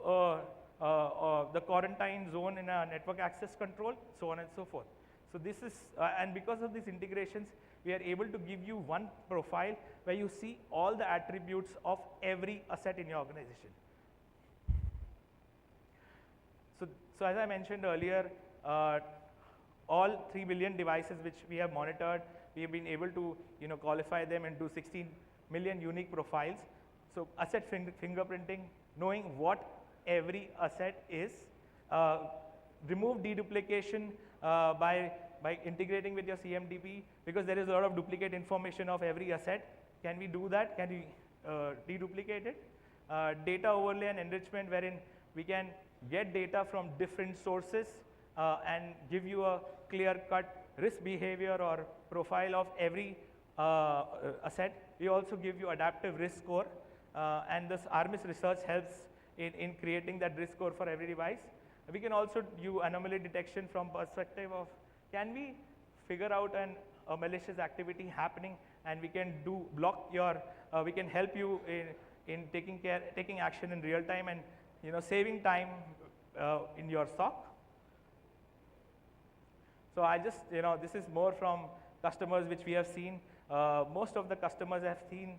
the quarantine zone in a network access control, so on and so forth. So this is, and because of these integrations, we are able to give you one profile where you see all the attributes of every asset in your organization. So as I mentioned earlier, all 3 billion devices which we have monitored, we have been able to qualify them into 16 million unique profiles. So asset fingerprinting, knowing what every asset is, remove deduplication by integrating with your CMDB, because there is a lot of duplicate information of every asset. Can we do that? Can we deduplicate it? Data overlay and enrichment, wherein we can get data from different sources and give you a clear-cut risk behavior or profile of every asset. We also give you adaptive risk score, and this Armis research helps in creating that risk score for every device. We can also do anomaly detection from perspective of, can we figure out a malicious activity happening, and we can block your, we can help you in taking action in real time and saving time in your SOC. So I just, this is more from customers which we have seen. Most of the customers have seen,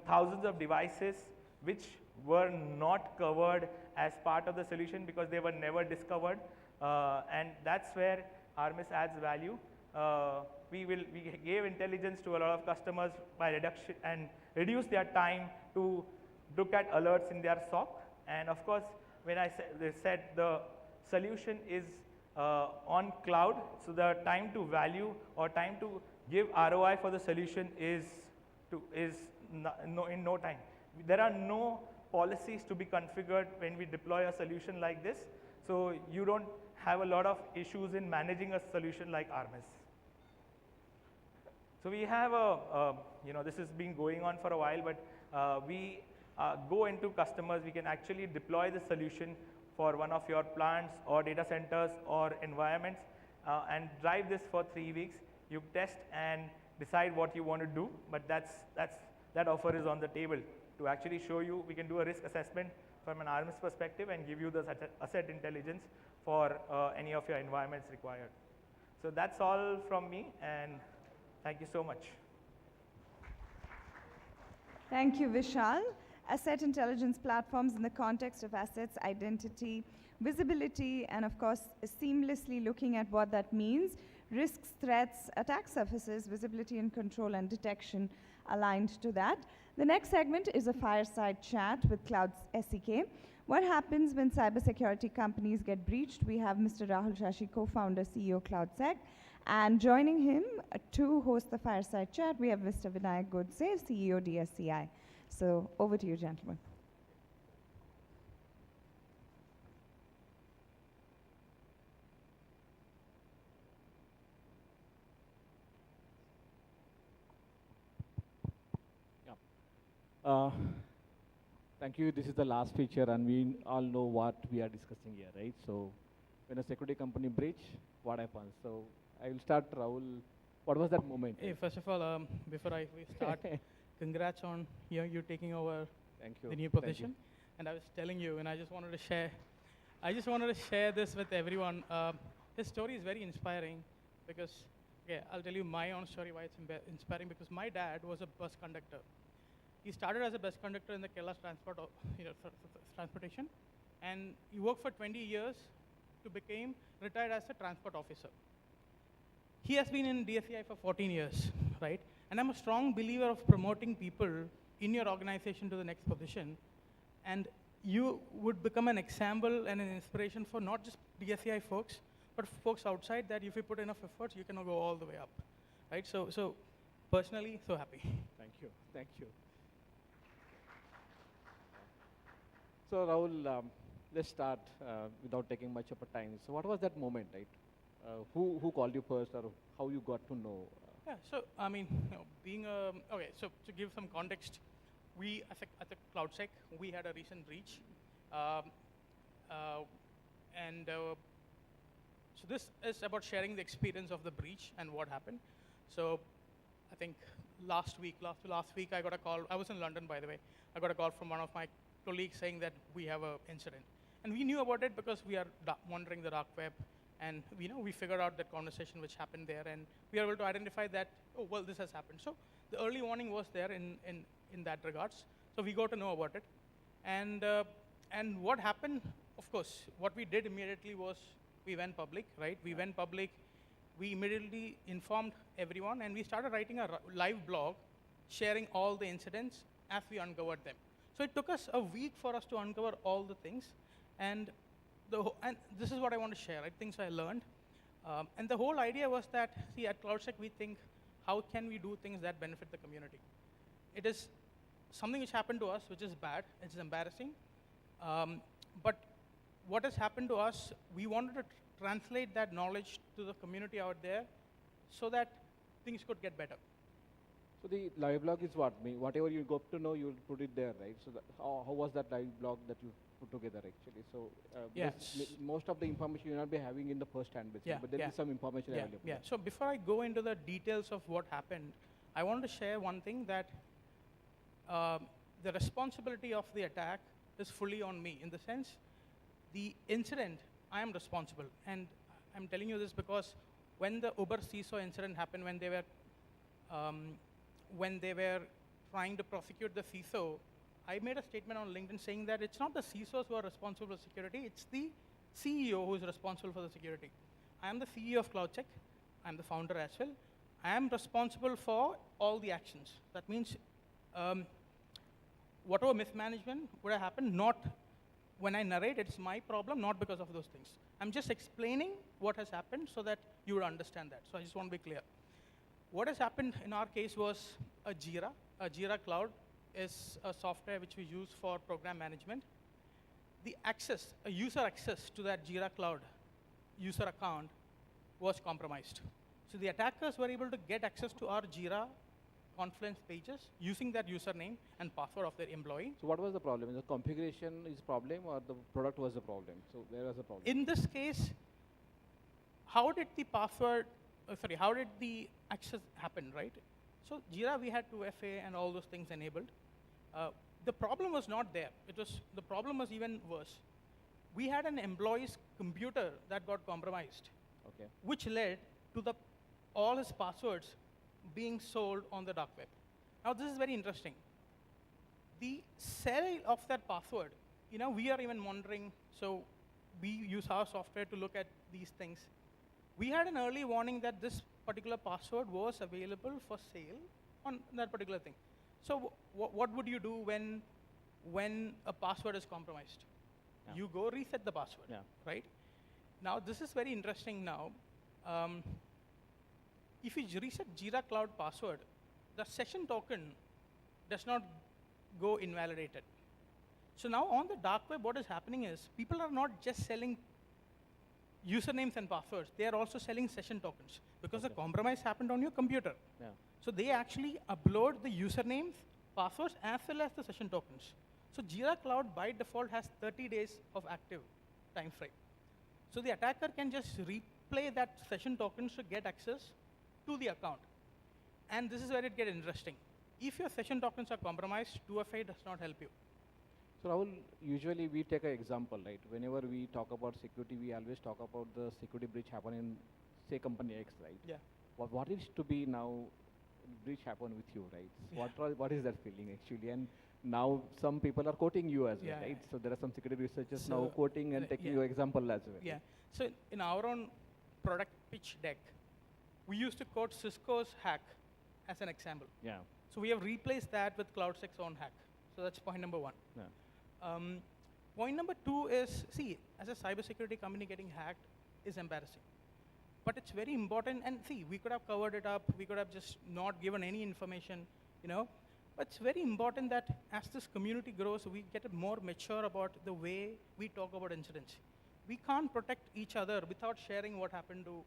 thousands of devices which were not covered as part of the solution because they were never discovered, and that's where Armis adds value. We gave intelligence to a lot of customers by reduction and reduce their time to look at alerts in their SOC. And of course, when they said the solution is on cloud, so the time to value or time to give ROI for the solution is in no time. There are no policies to be configured when we deploy a solution like this, so you don't have a lot of issues in managing a solution like Armis. So we have this has been going on for a while, but we go into customers. We can actually deploy the solution for one of your plants or data centers or environments and drive this for 3 weeks. You test and decide what you want to do, but that offer is on the table to actually show you. We can do a risk assessment from an Armis perspective and give you the asset intelligence for any of your environments required. So that's all from me, and thank you so much. Thank you, Vishal. Asset intelligence platforms in the context of assets, identity, visibility, and of course, seamlessly looking at what that means. Risks, threats, attack surfaces, visibility and control and detection aligned to that. The next segment is a fireside chat with CloudSEK. What happens when cybersecurity companies get breached? We have Mr. Rahul Shashi, co-founder, CEO, CloudSEK. And joining him to host the fireside chat, we have Mr. Vinayak Godse, CEO, DSCI. So over to you, gentlemen. Uh, Thank you. This is the last feature, and we all know what we are discussing here, right? So, when a security company breach, what happens? So, I will start, Rahul. What was that moment? Hey, first of all, before we start, congrats on you taking over Thank you. the new Thank you. position. And I was telling you, and I just wanted to share this with everyone. His story is very inspiring because, okay, I'll tell you my own story why it's inspiring, because my dad was a bus conductor. He started as a bus conductor in the Kerala transportation, and he worked for 20 years to become retired as a transport officer. He has been in DSEI for 14 years, right? And I'm a strong believer of promoting people in your organization to the next position, and you would become an example and an inspiration for not just DSEI folks, but folks outside, that if you put enough efforts, you can go all the way up, right? So personally, so happy. Thank you. Thank you. So, Rahul, let's start without taking much of a time. So, what was that moment, right? Who called you first, or how you got to know? Yeah, so I mean, being a, okay, so to give some context, we at the CloudSEK, we had a recent breach. So this is about sharing the experience of the breach and what happened. So I think last week I got a call. I was in London, by the way. I got a call from one of my colleagues saying that we have an incident. And we knew about it because we are monitoring the dark web. And we figured out that conversation which happened there, and we are able to identify that, oh, well, this has happened. So the early warning was there in that regards. So we got to know about it. And what happened, of course, what we did immediately was we went public, right? We went public. We immediately informed everyone, and we started writing a live blog, sharing all the incidents as we uncovered them. So it took us a week for us to uncover all the things. And this is what I want to share, right? Things I learned. And the whole idea was that, see, at CloudSEK, we think, how can we do things that benefit the community? It is something which happened to us, which is bad. It's embarrassing. But what has happened to us, we wanted to translate that knowledge to the community out there so that things could get better. So the live blog is what? Whatever you got to know, you'll put it there, right? So how was that live blog that you put together, actually? So most of the information you'll not be having in the first hand, basically, but there is some information available. Yeah. So before I go into the details of what happened, I want to share one thing, that the responsibility of the attack is fully on me, in the sense, the incident, I am responsible. And I'm telling you this because when the Uber CISO incident happened, when they were trying to prosecute the CISO, I made a statement on LinkedIn saying that it's not the CISOs who are responsible for security, it's the CEO who is responsible for the security. I am the CEO of CloudSEK. I'm the founder as well. I am responsible for all the actions. That means whatever mismanagement would have happened, not when I narrate, it's my problem, not because of those things. I'm just explaining what has happened so that you would understand that. So I just want to be clear. What has happened in our case was a Jira. A Jira Cloud is a software which we use for program management. The access, a user access to that Jira Cloud user account was compromised. So the attackers were able to get access to our Jira Confluence pages using that username and password of their employee. So what was the problem? The configuration is problem, or the product was the problem? So there was a problem. In this case, how did the how did the access happen, right? So Jira, we had 2FA and all those things enabled. The problem was not there. The problem was even worse. We had an employee's computer that got compromised, which led to all his passwords being sold on the dark web. Now this is very interesting. The sale of that password, we are even monitoring, so we use our software to look at these things. We had an early warning that this particular password was available for sale on that particular thing. So what would you do when a password is compromised? Yeah. You go reset the password, right? Now this is very interesting now. If you reset Jira Cloud password, the session token does not go invalidated. So now on the dark web, what is happening is people are not just selling usernames and passwords. They are also selling session tokens because the compromise happened on your computer. Yeah. So they actually upload the usernames, passwords, as well as the session tokens. So Jira Cloud by default has 30 days of active time frame. So the attacker can just replay that session tokens to get access to the account. And this is where it gets interesting. If your session tokens are compromised, 2FA does not help you. So Rahul, usually we take an example, right? Whenever we talk about security, we always talk about the security breach happen in, say, company X, right? Yeah. What is to be now breach happen with you, right? Yeah. What is that feeling actually? And now some people are quoting you as well, Yeah, right? yeah. So there are some security researchers So, now quoting and taking yeah. your example as well. Yeah. So in our own product pitch deck, we used to quote Cisco's hack as an example. Yeah. So we have replaced that with CloudSEK's own hack. So that's point number one. Yeah. Point number two is, see, as a cybersecurity company getting hacked is embarrassing. But it's very important, and see, we could have covered it up, we could have just not given any information, you know. But it's very important that as this community grows, we get more mature about the way we talk about incidents. We can't protect each other without sharing what happened to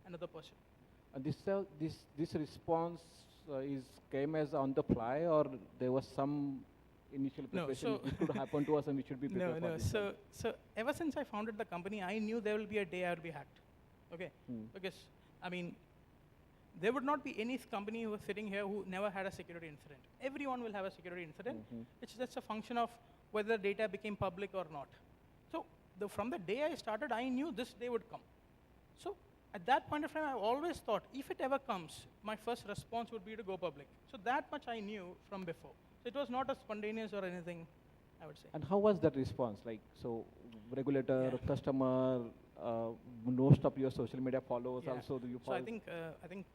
another person. And this response came as on the fly, or there was some initial preparation so which could happen to us and we should be prepared for this? So ever since I founded the company, I knew there will be a day I will be hacked. Okay? Because, I mean, there would not be any company who was sitting here who never had a security incident. Everyone will have a security incident. It's just a function of whether data became public or not. So from the day I started, I knew this day would come. So at that point of time, I always thought, if it ever comes, my first response would be to go public. So that much I knew from before. So it was not a spontaneous or anything, I would say. And how was that response? Like, so regulator, customer, most of your social media followers also, do you follow? So I think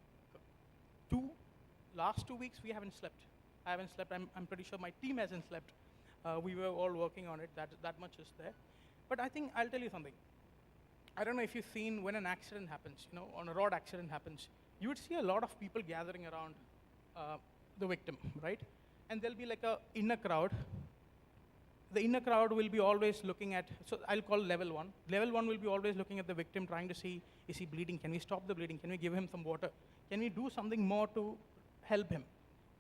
last 2 weeks we haven't slept. I haven't slept. I'm pretty sure my team hasn't slept. We were all working on it. That much is there. But I think I'll tell you something. I don't know if you've seen when an accident happens, you know, on a road accident happens, you would see a lot of people gathering around the victim, right? And there'll be like a inner crowd. The inner crowd will be always looking at, so I'll call level one. Level one will be always looking at the victim, trying to see, is he bleeding? Can we stop the bleeding? Can we give him some water? Can we do something more to help him?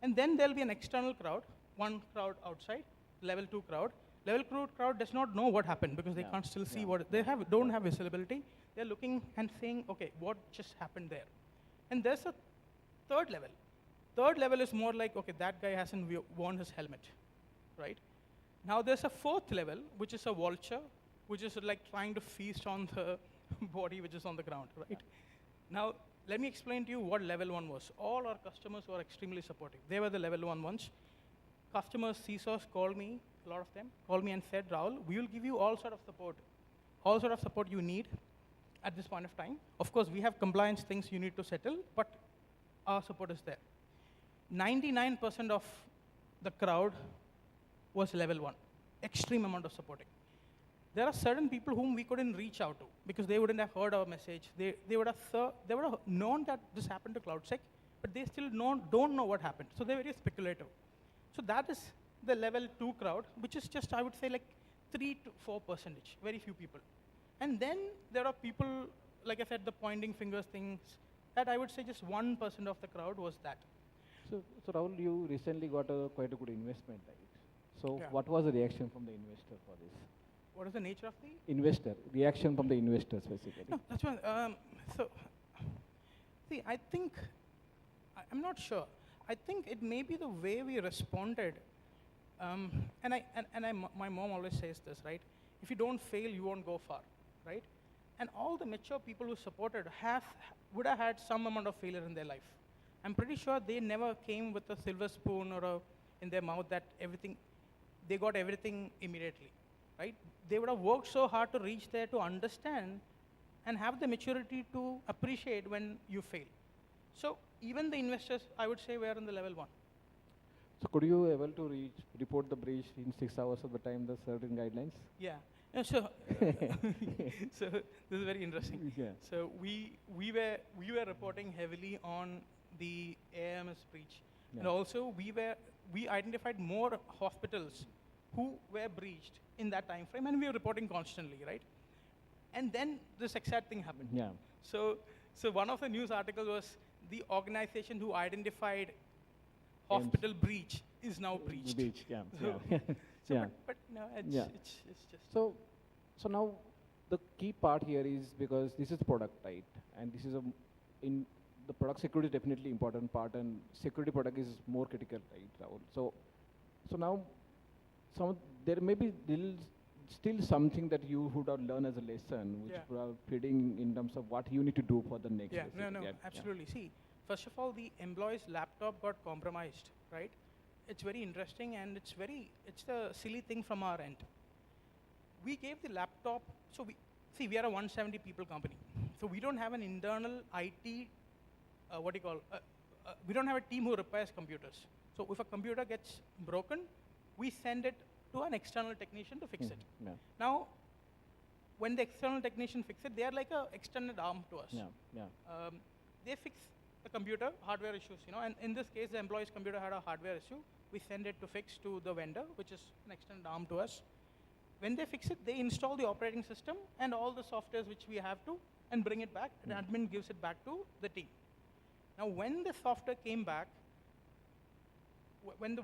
And then there'll be an external crowd, one crowd outside, level two crowd. Level two crowd does not know what happened because they can't still see what, they don't have visibility. They're looking and saying, okay, what just happened there? And there's a third level. Third level is more like, okay, that guy hasn't worn his helmet, right? Now there's a fourth level, which is a vulture, which is like trying to feast on the body which is on the ground, right? Now, let me explain to you what level one was. All our customers were extremely supportive. They were the level one ones. Customers, CISOs called me, a lot of them, called me and said, Rahul, we will give you all sort of support you need at this point of time. Of course, we have compliance things you need to settle, but our support is there. 99% of the crowd was level one, extreme amount of supporting. There are certain people whom we couldn't reach out to because they wouldn't have heard our message. They would have known that this happened to CloudSEK, but they still don't know what happened. So they're very speculative. So that is the level two crowd, which is just, I would say, like 3 to 4%, very few people. And then there are people, like I said, the pointing fingers things, that I would say just 1% of the crowd was that. So Rahul, you recently got quite a good investment, right? So what was the reaction from the investor for this? What is the nature of the? Investor, reaction from the investors, basically. No, that's one. So, see, I think, I'm not sure. I think it may be the way we responded. My mom always says this, right? If you don't fail, you won't go far, right? And all the mature people who supported would have had some amount of failure in their life. I'm pretty sure they never came with a silver spoon or in their mouth that they got everything immediately, right? They would have worked so hard to reach there to understand and have the maturity to appreciate when you fail. So even the investors, I would say, were on the level one. So could you able to report the breach in 6 hours of the time, the certain guidelines? Yeah. So this is very interesting. Yeah. So we were reporting heavily on the AIMS breach, and also we were we identified more hospitals who were breached in that time frame, and we were reporting constantly, right? And then this exact thing happened. Yeah. So one of the news articles was the organization who identified hospital breach is now breached. Breach, yeah. So, yeah. so yeah. but no, it's, Yeah. it's just. So now the key part here is because this is product, right? And this is in the product security is definitely important part, and security product is more critical, right, Rahul? So now there may be still something that you would have learned as a lesson, which Yeah. you are feeding in terms of what you need to do for the next. Yeah, basically. no, Yeah, absolutely. See, first of all, the employee's laptop got compromised, right? It's very interesting, and it's a silly thing from our end. We gave the laptop, so we are a 170 people company. So we don't have an internal IT, we don't have a team who repairs computers. So if a computer gets broken, we send it to an external technician to fix it. Yeah. Now, when the external technician fixes it, they are like an extended arm to us. Yeah. Yeah. They fix the computer, hardware issues, and in this case, the employee's computer had a hardware issue. We send it to fix to the vendor, which is an extended arm to us. When they fix it, they install the operating system and all the softwares which we have to, and bring it back, and admin gives it back to the team. Now, when the software came back, when the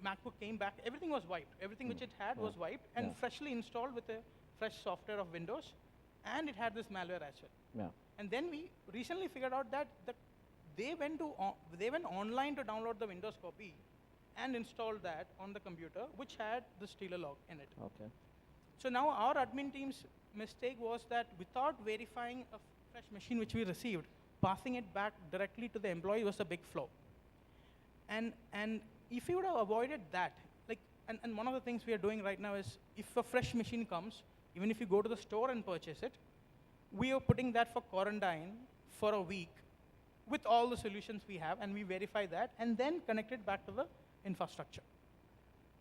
MacBook came back, everything was wiped. Everything which it had was wiped and freshly installed with a fresh software of Windows, and it had this malware as well. Yeah. And then we recently figured out that they went online to download the Windows copy and installed that on the computer, which had the stealer log in it. Okay. So now our admin team's mistake was that without verifying a fresh machine which we received, passing it back directly to the employee was a big flaw. And if we would have avoided that, and one of the things we are doing right now is, if a fresh machine comes, even if you go to the store and purchase it, we are putting that for quarantine for a week with all the solutions we have, and we verify that, and then connect it back to the infrastructure.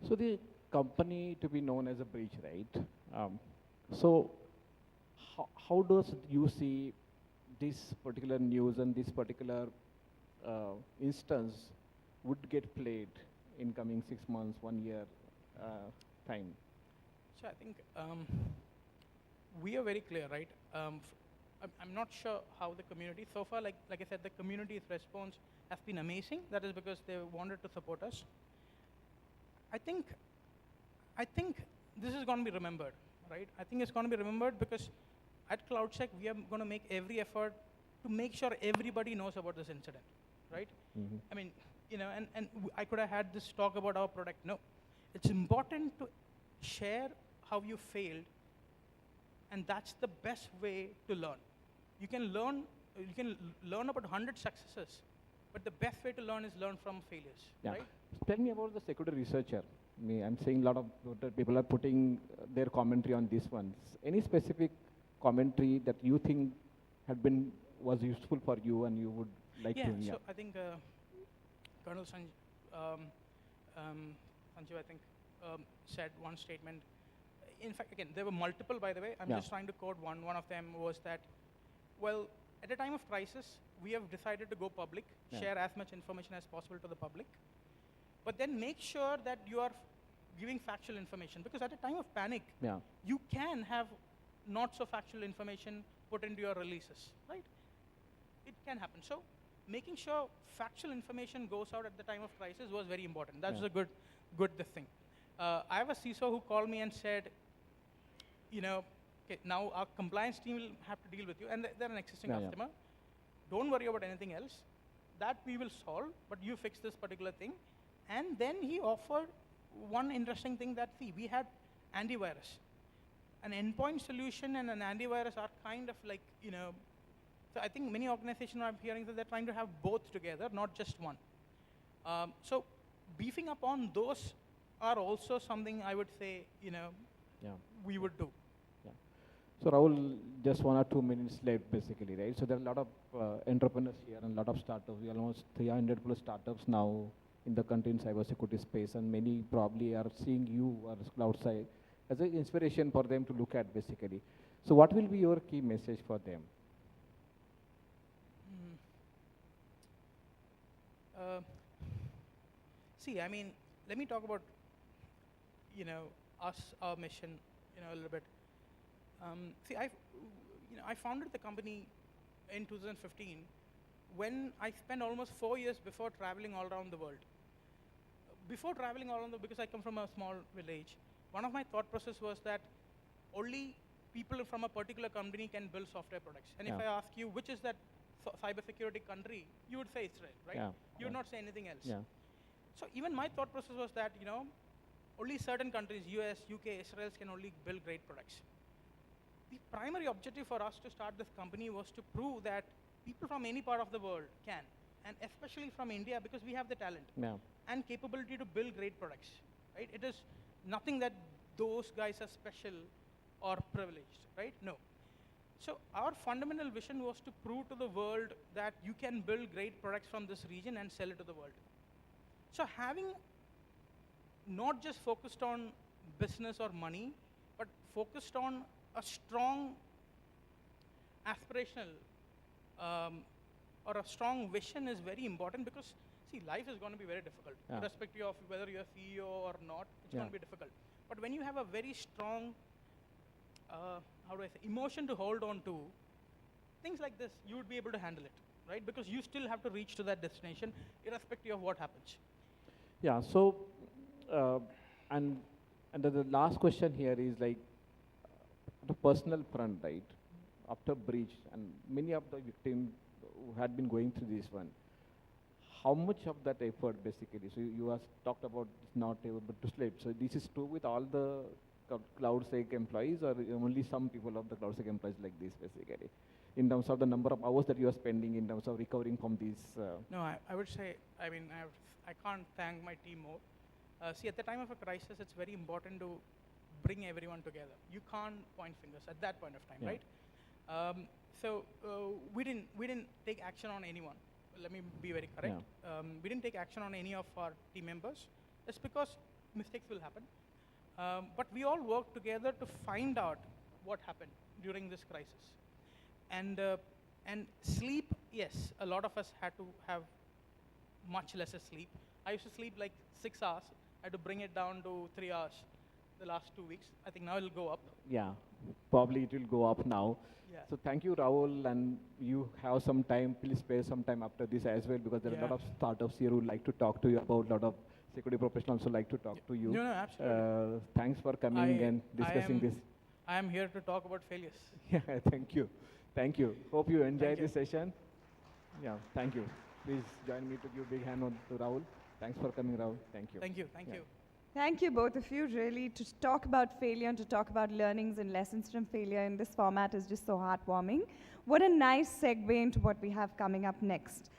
So the company to be known as a breach, right? So how does you see this particular news and this particular instance would get played in coming 6 months, 1 year time? So I think we are very clear, right? I'm not sure how the community, so far, like I said, the community's response has been amazing. That is because they wanted to support us. I think this is going to be remembered, right? I think it's going to be remembered because at CloudSEK, we are going to make every effort to make sure everybody knows about this incident, right? Mm-hmm. I mean, and I could have had this talk about our product. No, it's important to share how you failed, and that's the best way to learn. You can learn about 100 successes, but the best way to learn is learn from failures, Yeah. right? Tell me about the security researcher. I'm seeing a lot of people are putting their commentary on this one. Any specific commentary that you think was useful for you and you would like to? Yeah, so I think Colonel Sanjeev, I think, said one statement. In fact, again, there were multiple, by the way. I'm just trying to quote one. One of them was that, well, at a time of crisis, we have decided to go public, share as much information as possible to the public, but then make sure that you are giving factual information, because at a time of panic, you can have not so factual information put into your releases, right? It can happen. So making sure factual information goes out at the time of crisis was very important. That's a good thing. I have a CISO who called me and said, okay, now our compliance team will have to deal with you, and they're an existing customer. Don't worry about anything else. That we will solve, but you fix this particular thing. And then he offered one interesting thing that, we had antivirus. An endpoint solution and an antivirus are kind of like, so I think many organizations I'm hearing that they're trying to have both together, not just one. So beefing up on those are also something I would say, we would do. So Rahul, just 1 or 2 minutes left basically, right? So there are a lot of entrepreneurs here and a lot of startups. We are almost 300 plus startups now in the country in cybersecurity space, and many probably are seeing you or CloudSEK as an inspiration for them to look at basically. So what will be your key message for them? see, I mean, let me talk about, us, our mission, a little bit. See, I founded the company in 2015 when I spent almost 4 years before traveling all around the world. Before traveling all around because I come from a small village, one of my thought process was that only people from a particular company can build software products. And if I ask you, which is that cybersecurity country, you would say Israel, right? Yeah. You would not say anything else. Yeah. So even my thought process was that, only certain countries, US, UK, Israel, can only build great products. The primary objective for us to start this company was to prove that people from any part of the world can, and especially from India, because we have the talent and capability to build great products, right? It is nothing that those guys are special or privileged, right? No. So our fundamental vision was to prove to the world that you can build great products from this region and sell it to the world. So having not just focused on business or money, but focused on a strong aspirational or a strong vision is very important, because see, life is going to be very difficult, irrespective of whether you're CEO or not. It's going to be difficult. But when you have a very strong, how do I say, emotion to hold on to, things like this, you would be able to handle it, right? Because you still have to reach to that destination, irrespective of what happens. Yeah. So, and the last question here is like, the personal front, right? After breach, and many of the victims who had been going through this one, how much of that effort basically? So you have talked about not able to sleep. So this is true with all the CloudSEK employees, or only some people of the CloudSEK employees like this basically, in terms of the number of hours that you are spending in terms of recovering from these? No, I would say, I mean, I can't thank my team more. See, at the time of a crisis, it's very important to bring everyone together. You can't point fingers at that point of time, right? So we didn't take action on anyone. Let me be very correct. We didn't take action on any of our team members. It's because mistakes will happen. But we all worked together to find out what happened during this crisis. And sleep, yes, a lot of us had to have much lesser sleep. I used to sleep like 6 hours. I had to bring it down to 3 hours the last 2 weeks. I think now it'll go up. Yeah, probably it will go up now. Yeah. So thank you, Rahul, and you have some time, please spare some time after this as well, because there are a lot of startups here who would like to talk to you about, a lot of security professionals who like to talk to you. No, absolutely. Thanks for coming and discussing this. I am here to talk about failures. Yeah, thank you. Thank you. Hope you enjoyed this session. Yeah, thank you. Please join me to give a big hand to Rahul. Thanks for coming, Rahul. Thank you. Thank you. Thank you. Thank you, both of you. Really, to talk about failure and to talk about learnings and lessons from failure in this format is just so heartwarming. What a nice segue into what we have coming up next.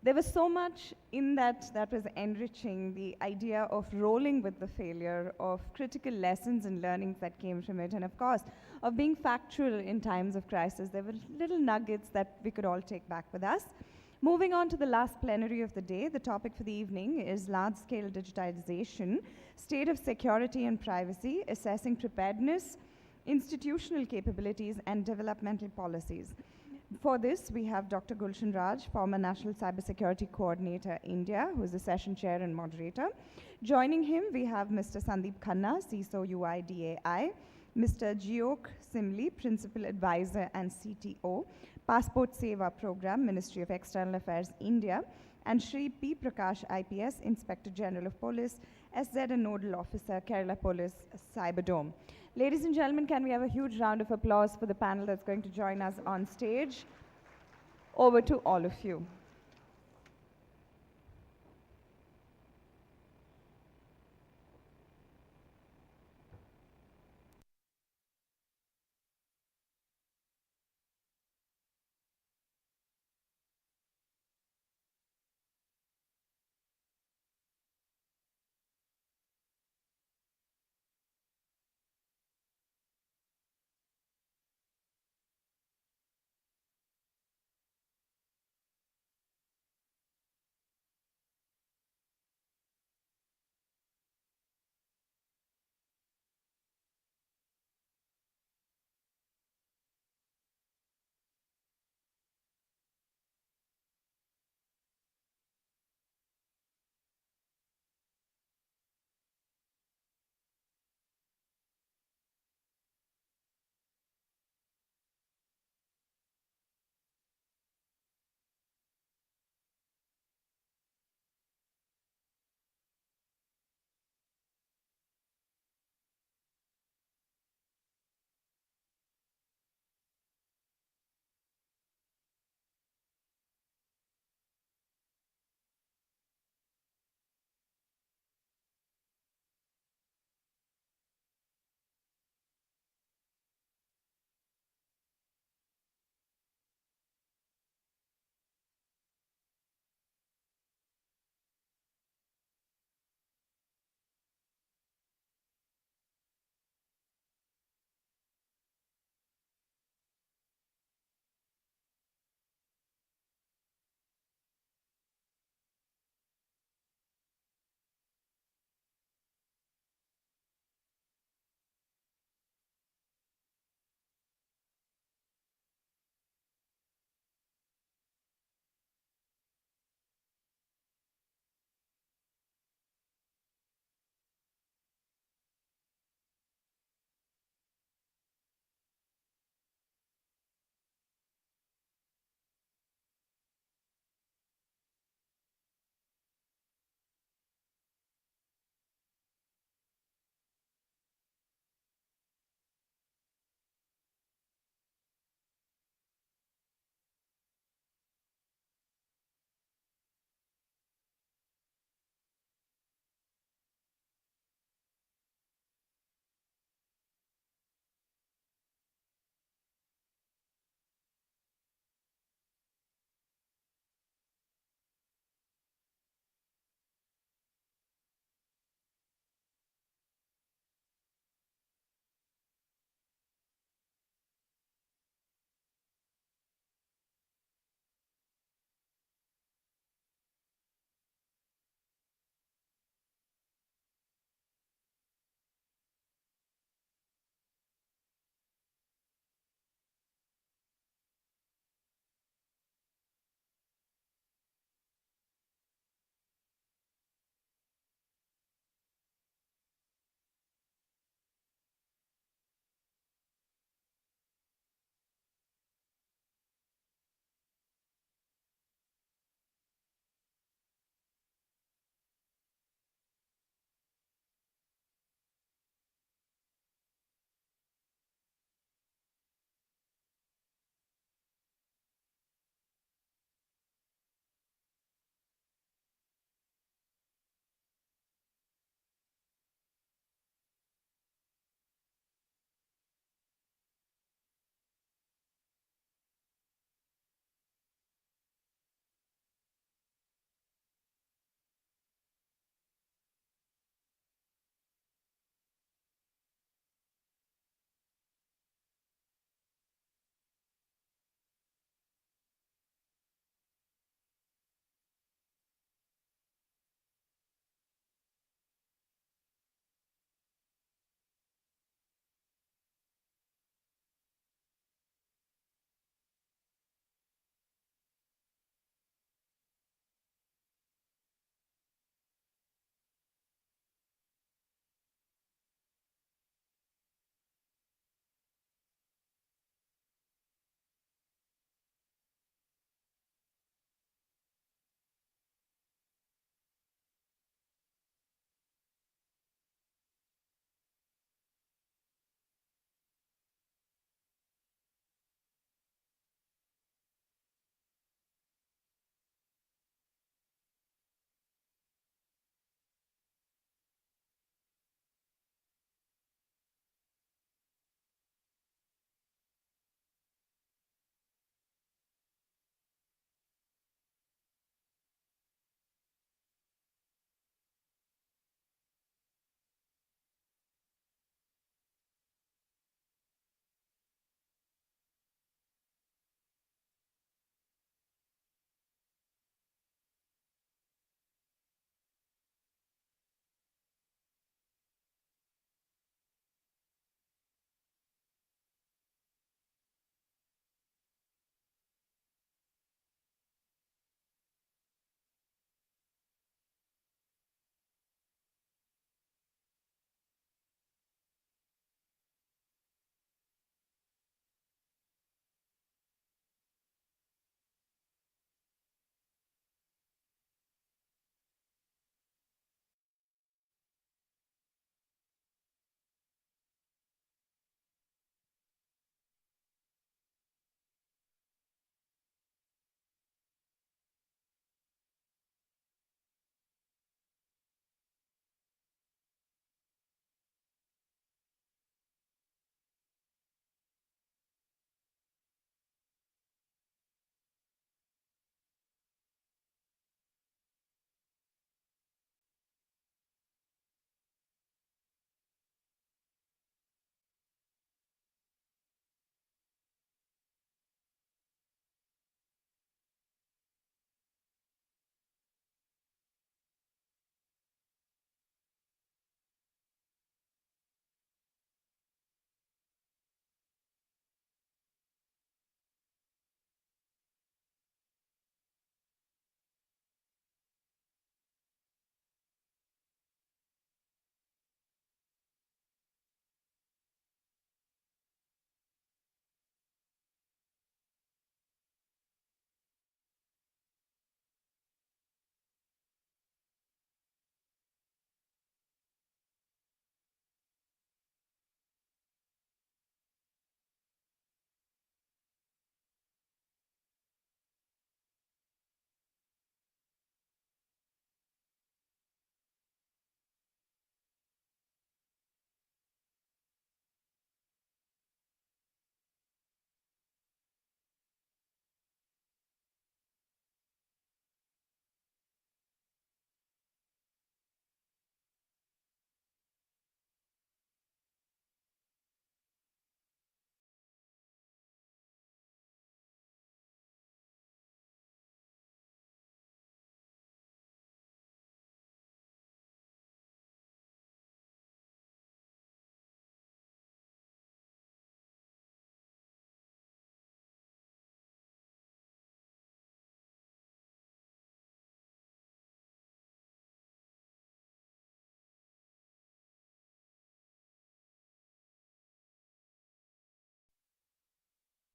There was so much in that was enriching, the idea of rolling with the failure, of critical lessons and learnings that came from it, and of course, of being factual in times of crisis. There were little nuggets that we could all take back with us. Moving on to the last plenary of the day, the topic for the evening is large-scale digitization, state of security and privacy, assessing preparedness, institutional capabilities, and developmental policies. For this, we have Dr. Gulshan Raj, former National Cybersecurity Coordinator, India, who is the session chair and moderator. Joining him, we have Mr. Sandeep Khanna, CISO UIDAI, Mr. Geok Simli, Principal Advisor and CTO, Passport Seva Program, Ministry of External Affairs, India, and Shri P. Prakash, IPS, Inspector General of Police, SZ and Nodal Officer, Kerala Police, Cyberdome. Ladies and gentlemen, can we have a huge round of applause for the panel that's going to join us on stage? Over to all of you.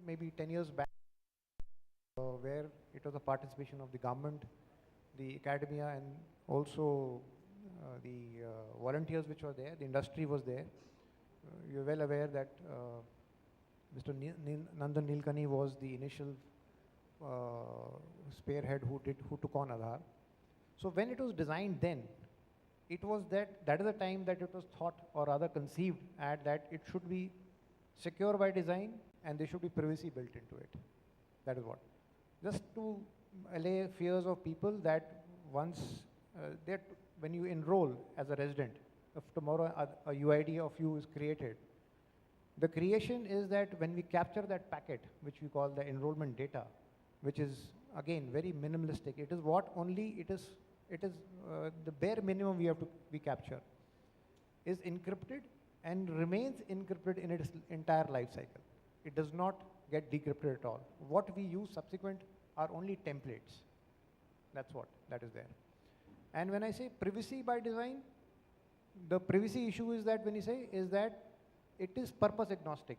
maybe 10 years back, where it was a participation of the government, the academia, and also the volunteers which were there. The industry was there. You're well aware that Mr. Nandan Nilekani was the initial spearhead who took on Aadhaar. So when it was designed then, it was that is the time that it was thought, or rather conceived, at that it should be secure by design and there should be privacy built into it. That is what. Just to allay fears of people that once when you enroll as a resident, if tomorrow a UID of you is created, the creation is that when we capture that packet, which we call the enrollment data, which is again very minimalistic. It is what only it is the bare minimum we capture is encrypted and remains encrypted in its entire life cycle. It does not get decrypted at all. What we use subsequent are only templates. That's what that is there. And when I say privacy by design, the privacy issue is that when you say is that it is purpose agnostic.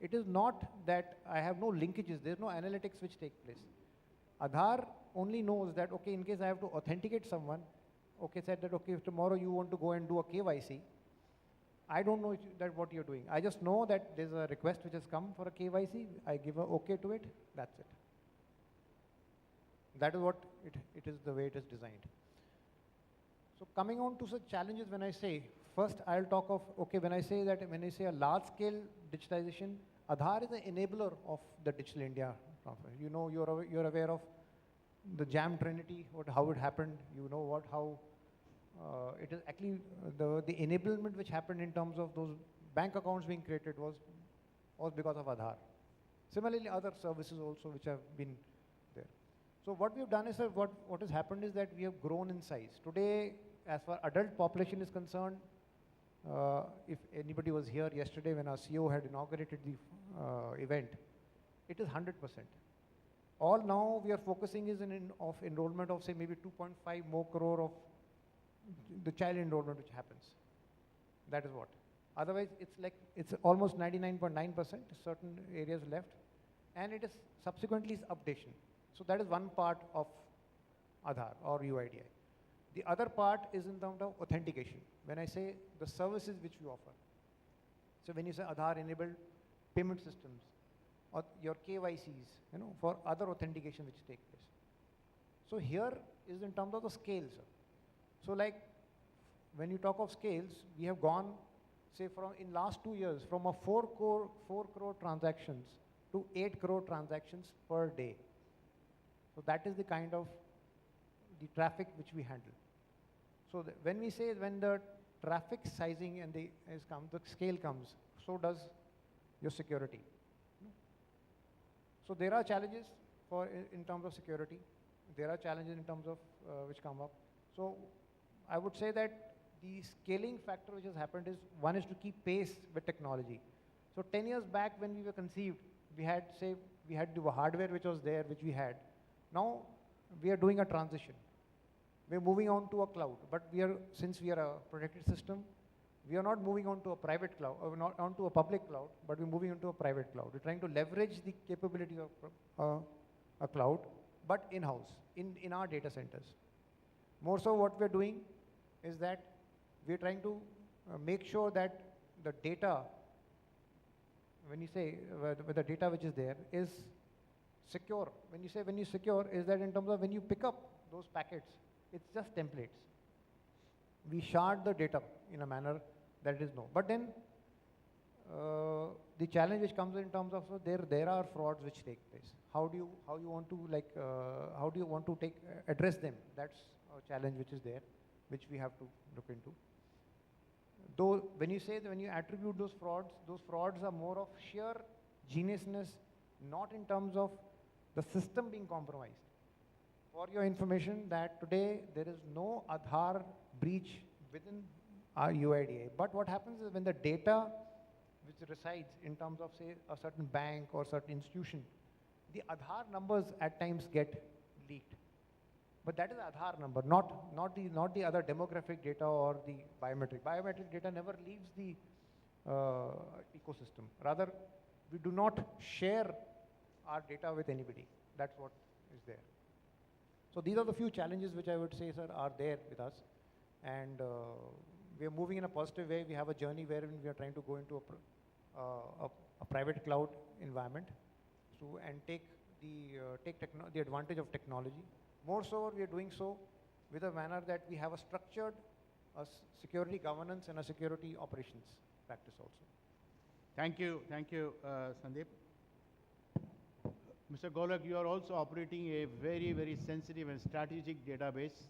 It is not that I have no linkages, there's no analytics which take place. Aadhaar only knows that, okay, in case I have to authenticate someone, okay, said that, okay, if tomorrow you want to go and do a KYC, I don't know that what you're doing. I just know that there's a request which has come for a KYC, I give a okay to it, that's it. That is what it is, the way it is designed. So coming on to such challenges, when I say, first I'll talk of, okay, when I say a large scale digitization, Aadhaar is an enabler of the Digital India transfer. You know, you're aware of the Jam Trinity, how it happened, you know how it is actually the enablement which happened in terms of those bank accounts being created was because of Aadhaar. Similarly, other services also which have been there. So what we have done is that what has happened is that we have grown in size. Today, as far adult population is concerned, if anybody was here yesterday when our CEO had inaugurated the event, it is 100%. All now we are focusing is of enrollment of say maybe 2.5 more crore of the child enrollment which happens. That is what. Otherwise, it's almost 99.9%, certain areas left, and it is subsequently updation. So that is one part of Aadhaar or UIDI. The other part is in terms of authentication. When I say the services which we offer. So when you say Aadhaar enabled payment systems or your KYCs, you know, for other authentication which take place. So here is in terms of the scales. So like when you talk of scales, we have gone, say in last 2 years, from a 4 crore transactions to 8 crore transactions per day. So that is the kind of the traffic which we handle. So when we say when the traffic sizing and the scale comes, so does your security. So there are challenges in terms of security. There are challenges in terms of which come up. So I would say that the scaling factor which has happened is, one is to keep pace with technology. So 10 years back when we were conceived, we had the hardware which was there, which we had. Now we are doing a transition. We're moving on to a cloud, but since we are a protected system, we are not moving on to a private cloud, or not onto a public cloud, but we're moving into a private cloud. We're trying to leverage the capability of a cloud, but in-house, in our data centers. More so what we're doing is that we're trying to make sure that the data, when you say the data which is there, is secure. When you secure, is that in terms of when you pick up those packets, it's just templates. We shard the data in a manner that is known. But then the challenge which comes in terms of, so there are frauds which take place. How do you want to address them? That's a challenge which is there, which we have to look into. Though when you attribute those frauds are more of sheer geniusness, not in terms of the system being compromised. For your information, that today there is no Aadhaar breach within our UIDA. But what happens is when the data which resides in terms of say a certain bank or certain institution, the Aadhaar numbers at times get leaked. But that is Aadhaar number, not the other demographic data or the biometric. Biometric data never leaves the ecosystem. Rather, we do not share our data with anybody. That's what is there. So these are the few challenges which I would say, sir, are there with us. And we are moving in a positive way. We have a journey wherein we are trying to go into a private cloud environment and take the advantage of technology. More so, we are doing so with a manner that we have a structured security governance and a security operations practice also. Thank you, Sandeep. Mr. Golak, you are also operating a very, very sensitive and strategic database,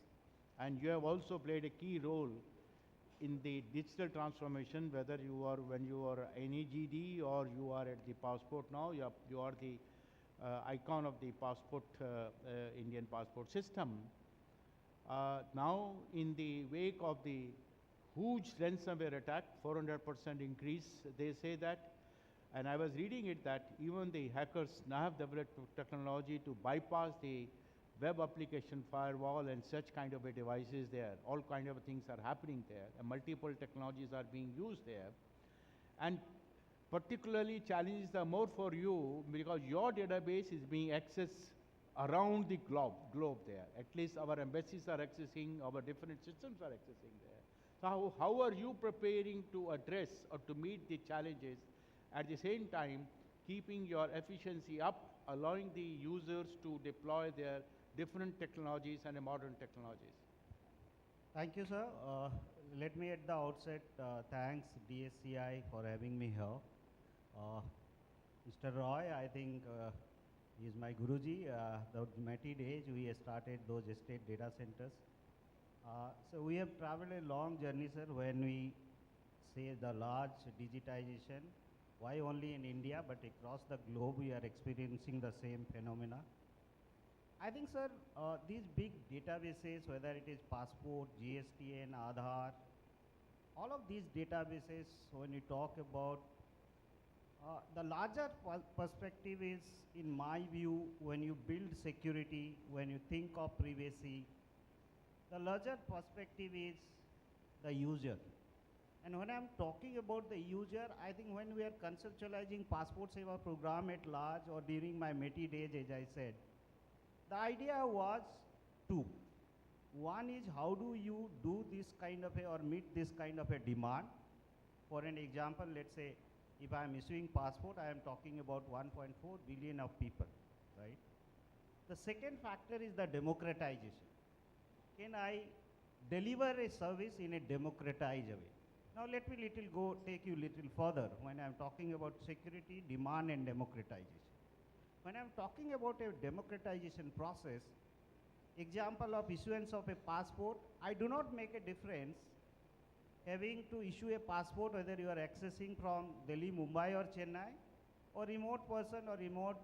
and you have also played a key role in the digital transformation, whether when you are NEGD or you are at the passport now, you are the icon of the passport, Indian passport system. Now, in the wake of the huge ransomware attack, 400% increase, they say that, and I was reading it that even the hackers now have developed technology to bypass the web application firewall and such kind of a devices there. All kind of things are happening there, and multiple technologies are being used there. And particularly challenges are more for you because your database is being accessed around the globe there. At least our embassies are accessing, our different systems are accessing there. So how are you preparing to address or to meet the challenges, at the same time keeping your efficiency up, allowing the users to deploy their different technologies and modern technologies? Thank you, sir. Let me at the outset thanks DSCI for having me here. Mr. Roy, I think he is my Guruji. The METI days we started those state data centers. So we have traveled a long journey, sir, when we say the large digitization. Why only in India, but across the globe we are experiencing the same phenomena. I think, sir, these big databases, whether it is passport, GSTN, Aadhaar, all of these databases, when you talk about the larger perspective is, in my view, when you build security, when you think of privacy, the larger perspective is the user. And when I'm talking about the user, I think when we are conceptualizing Passport Seva program at large or during my METI days, as I said, the idea was two. One is how do you do this kind of or meet this kind of a demand. For an example, let's say if I am issuing passport, I am talking about 1.4 billion of people, right? The second factor is the democratization. Can I deliver a service in a democratized way? Now let me take you little further when I'm talking about security, demand and democratization. When I'm talking about a democratization process, example of issuance of a passport, I do not make a difference having to issue a passport whether you are accessing from Delhi, Mumbai or Chennai, or remote person or remote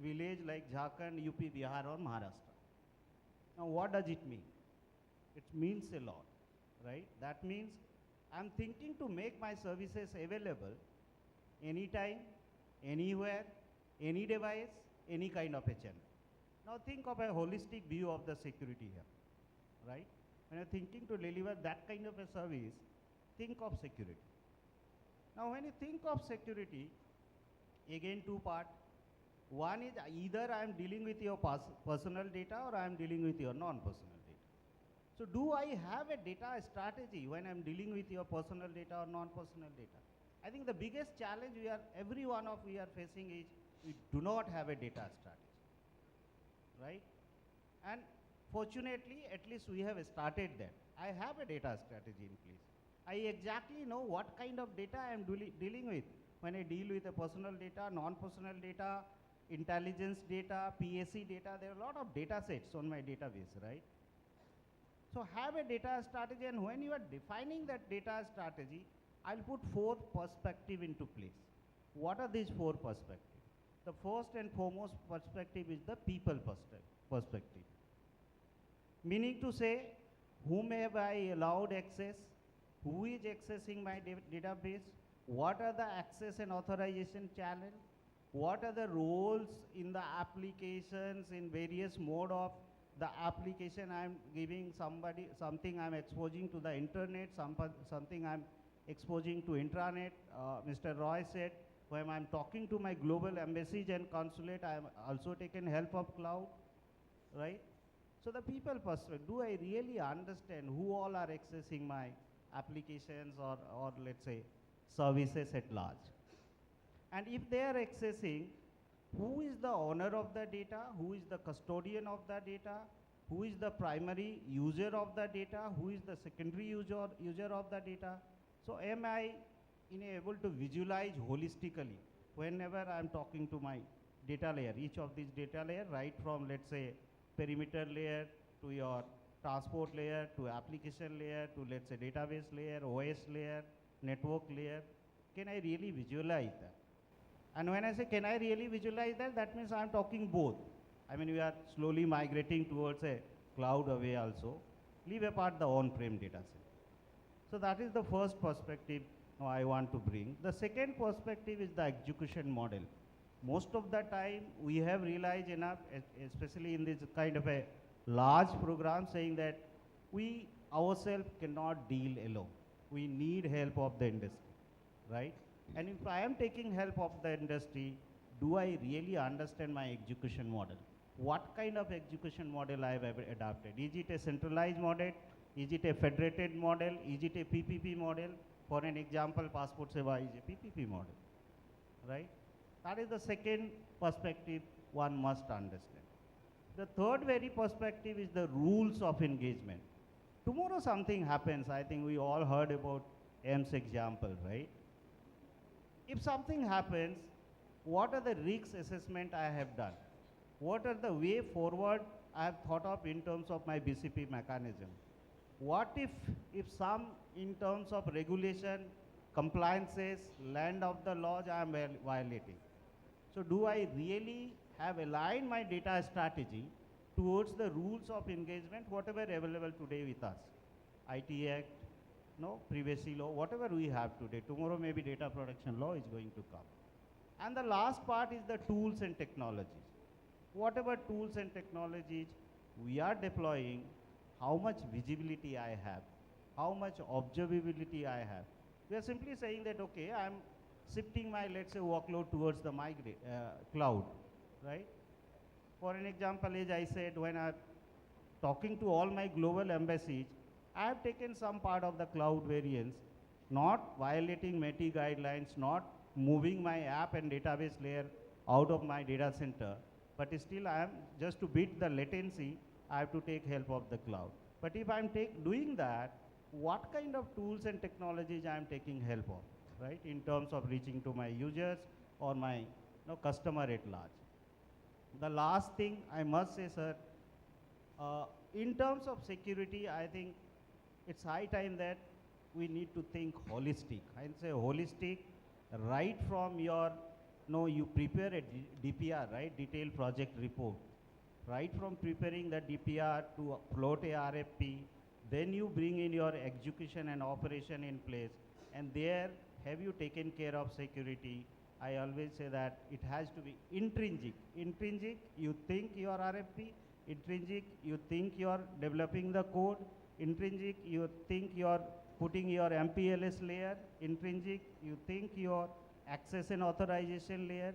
village like Jharkhand, UP, Bihar or Maharashtra. Now what does it mean? It means a lot, right? That means I'm thinking to make my services available anytime, anywhere, any device, any kind of a channel. Now think of a holistic view of the security here, right? When you're thinking to deliver that kind of a service, think of security. Now when you think of security, again two parts. One is either I am dealing with your personal data or I am dealing with your non-personal data. So do I have a data strategy when I am dealing with your personal data or non-personal data? I think the biggest challenge every one of we are facing is we do not have a data strategy, right? And fortunately, at least we have started that. I have a data strategy in place. I exactly know what kind of data I am dealing with when I deal with a personal data, non-personal data, intelligence data, PSC data. There are a lot of data sets on my database, right? So have a data strategy, and when you are defining that data strategy, I'll put 4 perspectives into place. What are these 4 perspectives? The first and foremost perspective is the people perspective. Meaning to say, whom have I allowed access? Who is accessing my database? What are the access and authorization channels? What are the roles in the applications in various mode of the application I'm giving something I'm exposing to the internet, something I'm exposing to intranet. Mr. Roy said when I'm talking to my global embassies and consulate, I'm also taken help of cloud, right? So the people perspective, do I really understand who all are accessing my applications or let's say services at large? And if they are accessing, who is the owner of the data? Who is the custodian of the data? Who is the primary user of the data? Who is the secondary user of the data? So am I able to visualize holistically whenever I'm talking to my data layer, each of these data layer, right from let's say perimeter layer to your transport layer to application layer to let's say database layer, OS layer, network layer. Can I really visualize that? And when I say can I really visualize that, that means I'm talking both. I mean, we are slowly migrating towards a cloud away also. Leave apart the on-prem data set. So that is the first perspective I want to bring. The second perspective is the execution model. Most of the time we have realized enough, especially in this kind of a large program, saying that we ourselves cannot deal alone. We need help of the industry, right? And if I am taking help of the industry, do I really understand my execution model? What kind of execution model I have adopted? Is it a centralized model? Is it a federated model? Is it a PPP model? For an example, Passport Seva is a PPP model, right? That is the second perspective one must understand. The third very perspective is the rules of engagement. Tomorrow something happens, I think we all heard about AIMS example, right? If something happens, what are the risk assessment I have done? What are the way forward I have thought of in terms of my BCP mechanism? What if some in terms of regulation, compliances, land of the laws I am violating? So do I really have aligned my data strategy towards the rules of engagement, whatever available today with us? IT Act, no, privacy law, whatever we have today. Tomorrow maybe data protection law is going to come. And the last part is the tools and technologies. Whatever tools and technologies we are deploying, how much visibility I have, how much observability I have. We are simply saying that, okay, I'm shifting my, let's say, workload towards the cloud, right? For an example, as I said, when I'm talking to all my global embassies, I have taken some part of the cloud variants, not violating METI guidelines, not moving my app and database layer out of my data center, but still I am, just to beat the latency, I have to take help of the cloud. But if I'm doing that, what kind of tools and technologies I am taking help of, right? In terms of reaching to my users or my customer at large. The last thing I must say, sir, in terms of security, I think it's high time that we need to think holistic. I say holistic right from your, you prepare a DPR, right? Detailed project report. Right from preparing the DPR to float a RFP, then you bring in your execution and operation in place, and there have you taken care of security. I always say that it has to be intrinsic. Intrinsic, you think your RFP. Intrinsic, you think you're developing the code. Intrinsic, you think you're putting your MPLS layer. Intrinsic, you think your access and authorization layer.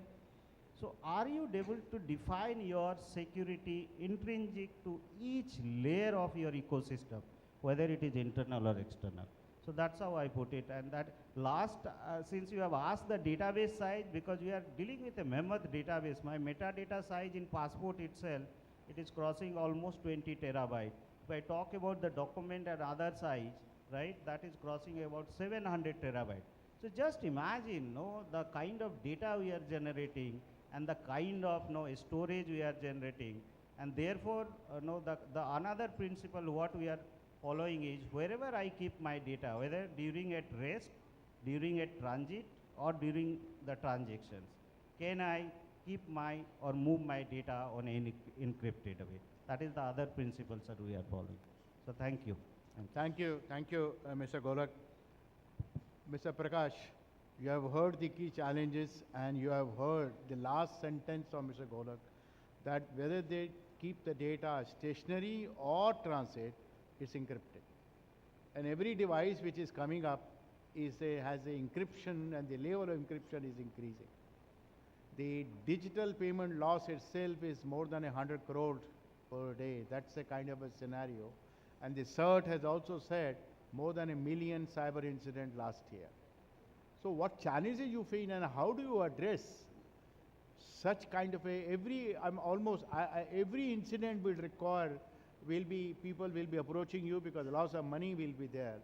So are you able to define your security intrinsic to each layer of your ecosystem, whether it is internal or external? So that's how I put it. And that last, since you have asked the database size, because we are dealing with a mammoth database, my metadata size in Passport itself, it is crossing almost 20 terabytes. If I talk about the document and other size, right, that is crossing about 700 terabytes. So just imagine, the kind of data we are generating and the kind of storage we are generating. And therefore, the another principle what we are following is wherever I keep my data, whether during at rest, during at transit, or during the transactions, can I keep my or move my data on an encrypted way? That is the other principles that we are following. So thank you. Thank you, Mr. Golak. Mr. Prakash, you have heard the key challenges and you have heard the last sentence of Mr. Golak, that whether they keep the data stationary or transit, it's encrypted. And every device which is coming up has a encryption, and the level of encryption is increasing. The digital payment loss itself is more than 100 crore per day. That's a kind of a scenario. And the CERT has also said more than 1 million cyber incidents last year. So what challenges you face, and how do you address such kind of every incident will require, people will be approaching you because lots of money will be there.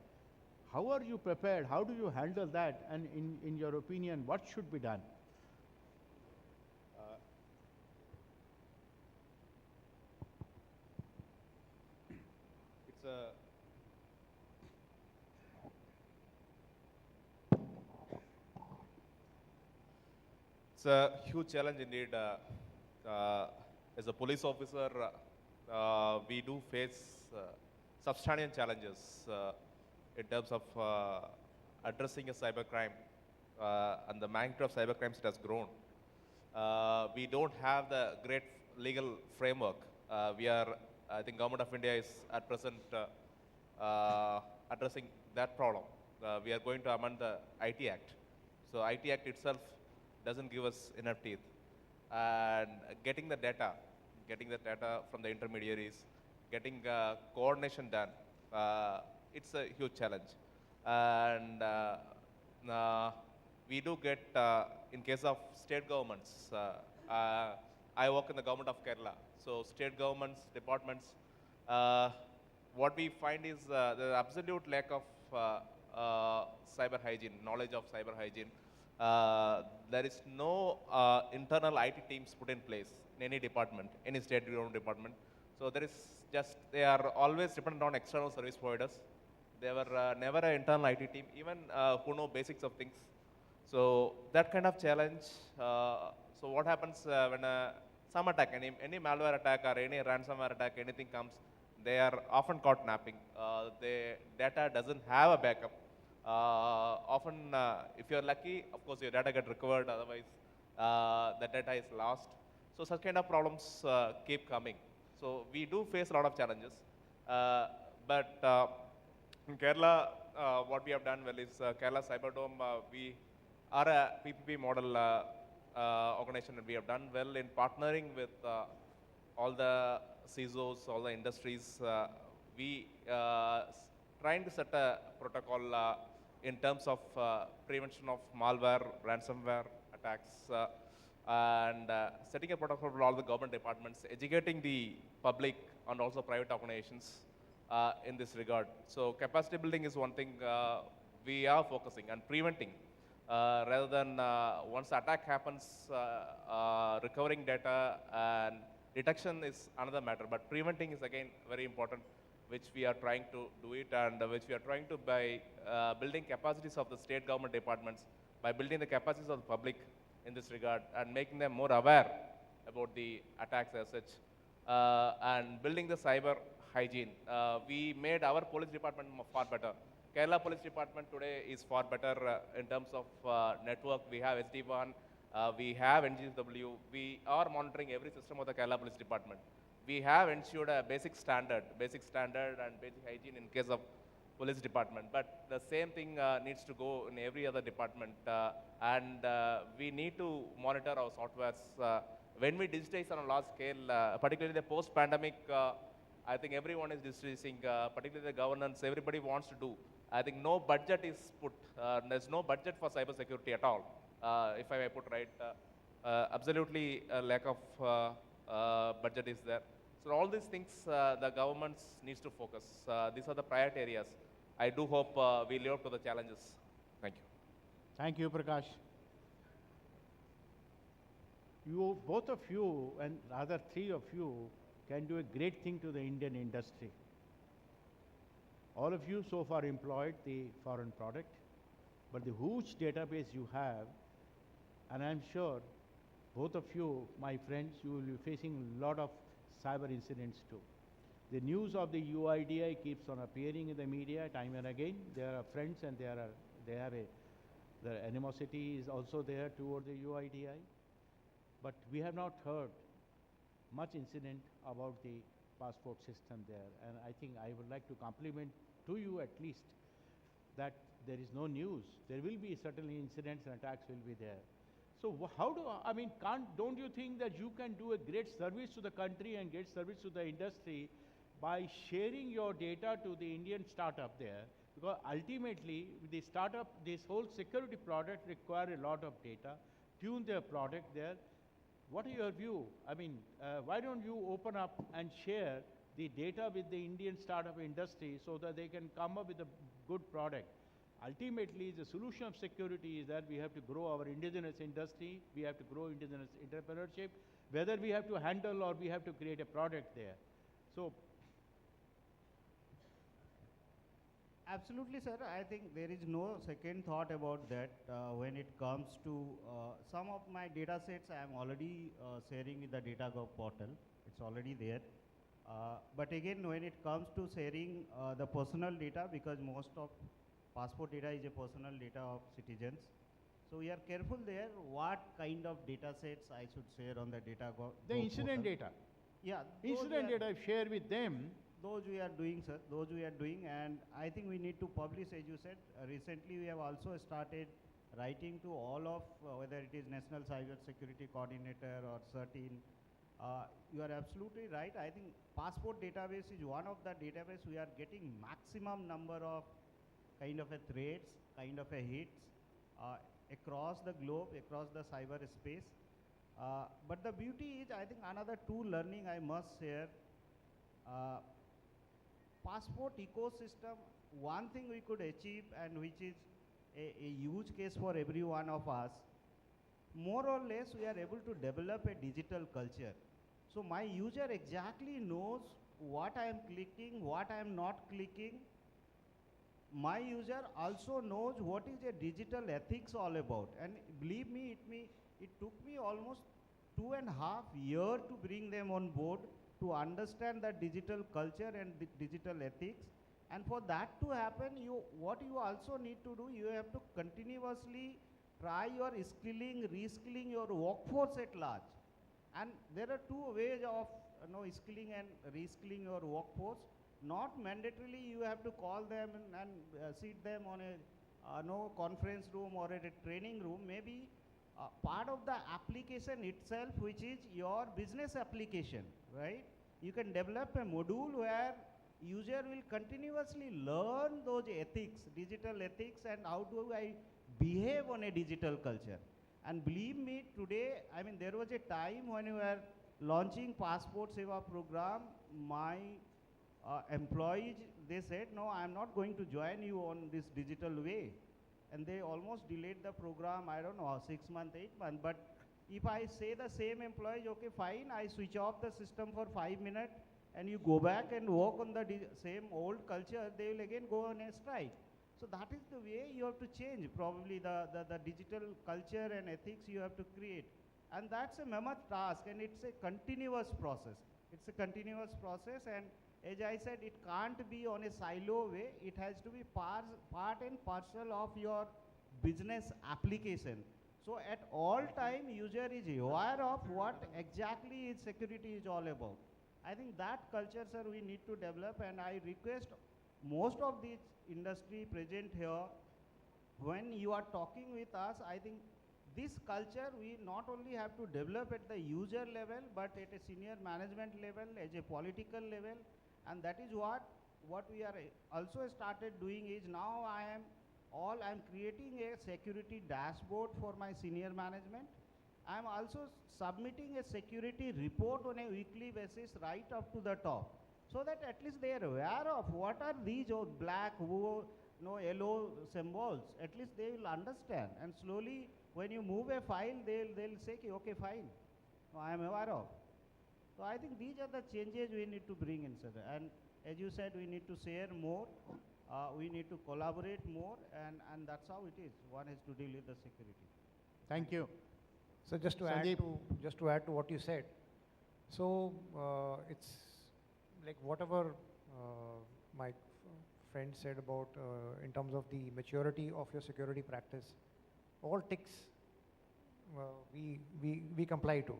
How are you prepared? How do you handle that? And in your opinion, what should be done? It's a huge challenge indeed. As a police officer, we do face substantial challenges in terms of addressing a cybercrime and the magnitude of cybercrimes that has grown. We don't have the great legal framework. I think Government of India is at present addressing that problem. We are going to amend the IT Act. So IT Act itself doesn't give us enough teeth. And getting the data from the intermediaries, getting coordination done, it's a huge challenge. And we do get, in case of state governments, I work in the government of Kerala. So state governments, departments, what we find is the absolute lack of cyber hygiene, knowledge of cyber hygiene. There is no internal IT teams put in place in any department, any state-government department. So there is just, they are always dependent on external service providers. They were never an internal IT team, even who know basics of things. So that kind of challenge. So what happens when some attack, any malware attack or any ransomware attack, anything comes, they are often caught napping. The data doesn't have a backup. Often, if you're lucky, of course, your data get recovered. Otherwise, the data is lost. So such kind of problems keep coming. So we do face a lot of challenges. But in Kerala, what we have done well is Kerala Cyberdome. We are a PPP model organization, and we have done well in partnering with all the CISOs, all the industries. We trying to set a protocol in terms of prevention of malware, ransomware attacks, and setting a protocol for all the government departments, educating the public and also private organizations in this regard. So capacity building is one thing we are focusing on, preventing rather than once the attack happens, recovering data and detection is another matter, but preventing is again very important, which we are trying to do it, and which we are trying to by building capacities of the state government departments, by building the capacities of the public in this regard, and making them more aware about the attacks as such, and building the cyber hygiene. We made our police department far better. Kerala Police Department today is far better in terms of network. We have SD1, we have NGSW. We are monitoring every system of the Kerala Police Department. We have ensured a basic standard and basic hygiene in case of police department. But the same thing needs to go in every other department. And we need to monitor our softwares. When we digitize on a large scale, particularly the post-pandemic, I think everyone is digitizing, particularly the governance, everybody wants to do. I think no budget is put. There's no budget for cybersecurity at all, if I may put right. Absolutely a lack of budget is there. So all these things the governments needs to focus. These are the priority areas. I do hope we live up to the challenges. Thank you. Thank you, Prakash. You, both of you, and rather three of you, can do a great thing to the Indian industry. All of you so far employed the foreign product, but the huge database you have, and I'm sure both of you, my friends, you will be facing a lot of cyber incidents too. The news of the UIDI keeps on appearing in the media time and again. There are friends and the animosity is also there toward the UIDI. But we have not heard much incident about the passport system there. And I think I would like to compliment to you at least that there is no news. There will be certainly incidents and attacks will be there. So how do, I mean, don't you think that you can do a great service to the country and great service to the industry by sharing your data to the Indian startup there? Because ultimately, the startup, this whole security product require a lot of data, tune their product there. What are your view? I mean, why don't you open up and share the data with the Indian startup industry so that they can come up with a good product? Ultimately, the solution of security is that we have to grow our indigenous industry, we have to grow indigenous entrepreneurship, whether we have to handle or we have to create a product there. So, absolutely, sir. I think there is no second thought about that when it comes to some of my data sets I am already sharing with the DataGov portal. It's already there. But again, when it comes to sharing the personal data, because most of passport data is a personal data of citizens. So we are careful there what kind of data sets I should share on the DataGov. the incident data. Yeah. Incident data I share with them. Those we are doing, sir. Those we are doing, and I think we need to publish, as you said. Recently, we have also started writing to all of, whether it is National Cyber Security Coordinator or CERTIN. You are absolutely right. I think passport database is one of the database we are getting maximum number of kind of a threats, kind of a hits across the globe, across the cyber space. But the beauty is, I think another two learning I must share. Passport ecosystem, one thing we could achieve, and which is a huge case for every one of us, more or less we are able to develop a digital culture. So my user exactly knows what I am clicking, what I am not clicking. My user also knows what is a digital ethics all about. And believe me, it took me almost 2.5 years to bring them on board, to understand the digital culture and the digital ethics. And for that to happen, what you also need to do, you have to continuously try your skilling, reskilling your workforce at large. And there are two ways of skilling and reskilling your workforce. Not mandatorily you have to call them and sit them on a conference room or at a training room. Maybe part of the application itself, which is your business application, right? You can develop a module where user will continuously learn those ethics, digital ethics, and how do I behave on a digital culture. And believe me, today, I mean, there was a time when we were launching Passport Seva program, my employees, they said, no, I'm not going to join you on this digital way. And they almost delayed the program, I don't know, 6 months, 8 months. But if I say the same employees, okay, fine, I switch off the system for 5 minutes, and you go back and work on the same old culture, they will again go on a strike. So that is the way you have to change, probably the digital culture and ethics you have to create. And that's a mammoth task, and it's a continuous process. It's a continuous process, and as I said, it can't be on a silo way. It has to be part and parcel of your business application. So at all time, user is aware of what exactly security is all about. I think that culture, sir, we need to develop, and I request most of the industry present here, when you are talking with us, I think this culture we not only have to develop at the user level, but at a senior management level, as a political level. And that is what we are also started doing is now I'm creating a security dashboard for my senior management. I'm also submitting a security report on a weekly basis right up to the top, so that at least they are aware of what are these black, yellow symbols. At least they will understand. And slowly, when you move a file, they'll say, okay, fine, I am aware of. So I think these are the changes we need to bring in, sir. And as you said, we need to share more, we need to collaborate more, and that's how it is. One has to deal with the security. Thank you. So just to add to what you said, so it's like whatever my friend said about in terms of the maturity of your security practice, all ticks we comply to.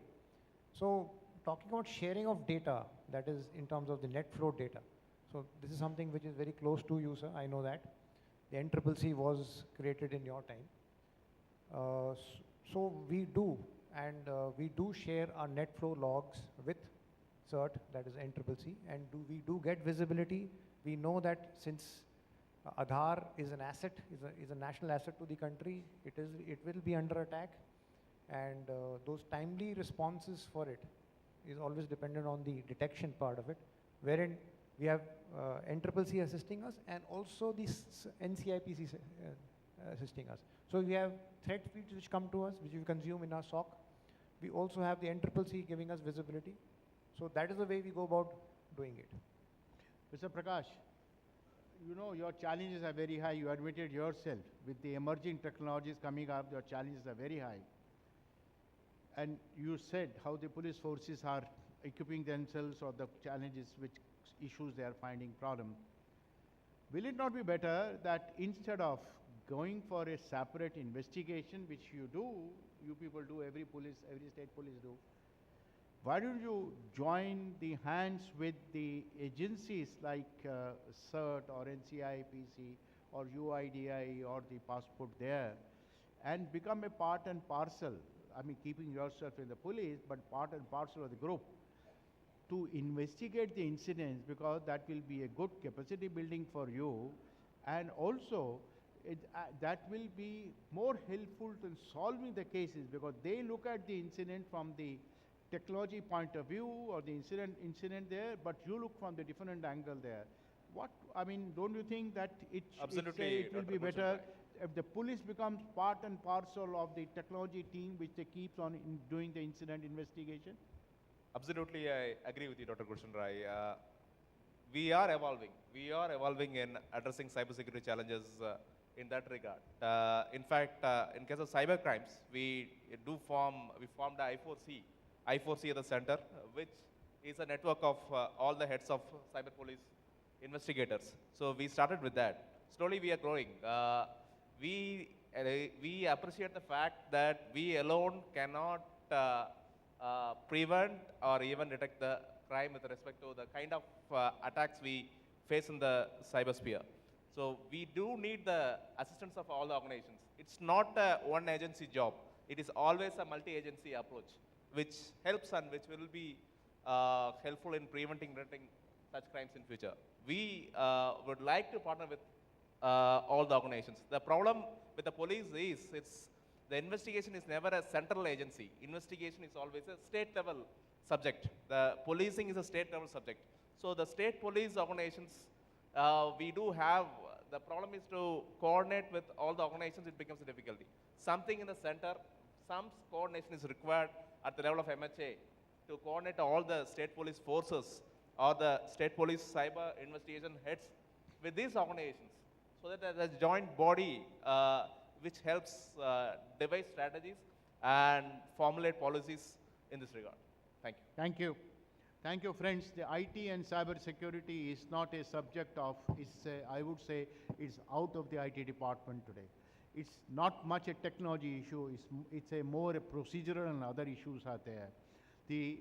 So talking about sharing of data, that is in terms of the net flow data. So this is something which is very close to you, sir, I know that. The NCCC was created in your time. So we do, and we do share our net flow logs with CERT, that is NCCC, and we do get visibility. We know that since Aadhaar is an asset, is a national asset to the country, it will be under attack, and those timely responses for it is always dependent on the detection part of it, wherein we have NCCC assisting us and also the NCIPC assisting us. So we have threat feeds which come to us, which we consume in our SOC. We also have the NCCC giving us visibility. So that is the way we go about doing it. Mr. Prakash, you know your challenges are very high. You admitted yourself. With the emerging technologies coming up, your challenges are very high. And you said how the police forces are equipping themselves or the challenges, which issues they are finding problem. Will it not be better that instead of going for a separate investigation, which you do, you people do, every state police do, why don't you join the hands with the agencies like CERT or NCIPC or UIDI or the passport there and become a part and parcel, I mean keeping yourself in the police, but part and parcel of the group to investigate the incidents, because that will be a good capacity building for you, and also that will be more helpful to solving the cases, because they look at the incident from the technology point of view or the incident there, but you look from the different angle there. What, I mean, don't you think that it will be better if the police becomes part and parcel of the technology team which they keeps on doing the incident investigation? Absolutely, I agree with you, Dr. Gulshan Rai. We are evolving. We are evolving in addressing cybersecurity challenges in that regard. In fact, in case of cyber crimes, we formed the I4C at the center, which is a network of all the heads of cyber police investigators. So we started with that. Slowly we are growing. We appreciate the fact that we alone cannot prevent or even detect the crime with respect to the kind of attacks we face in the cybersphere. So we do need the assistance of all the organizations. It's not a one agency job. It is always a multi-agency approach, which helps and which will be helpful in preventing such crimes in future. We would like to partner with all the organizations. The problem with the police is the investigation is never a central agency. Investigation is always a state level subject. The policing is a state level subject. So the state police organizations, we do have, the problem is to coordinate with all the organizations, it becomes a difficulty. Something in the center, some coordination is required at the level of MHA to coordinate all the state police forces or the state police cyber investigation heads with these organizations, so that there's a joint body which helps devise strategies and formulate policies in this regard. Thank you. Thank you. Thank you, friends. The IT and cyber security is not a subject of, I would say, it's out of the IT department today. It's not much a technology issue, it's a more a procedural and other issues are there. The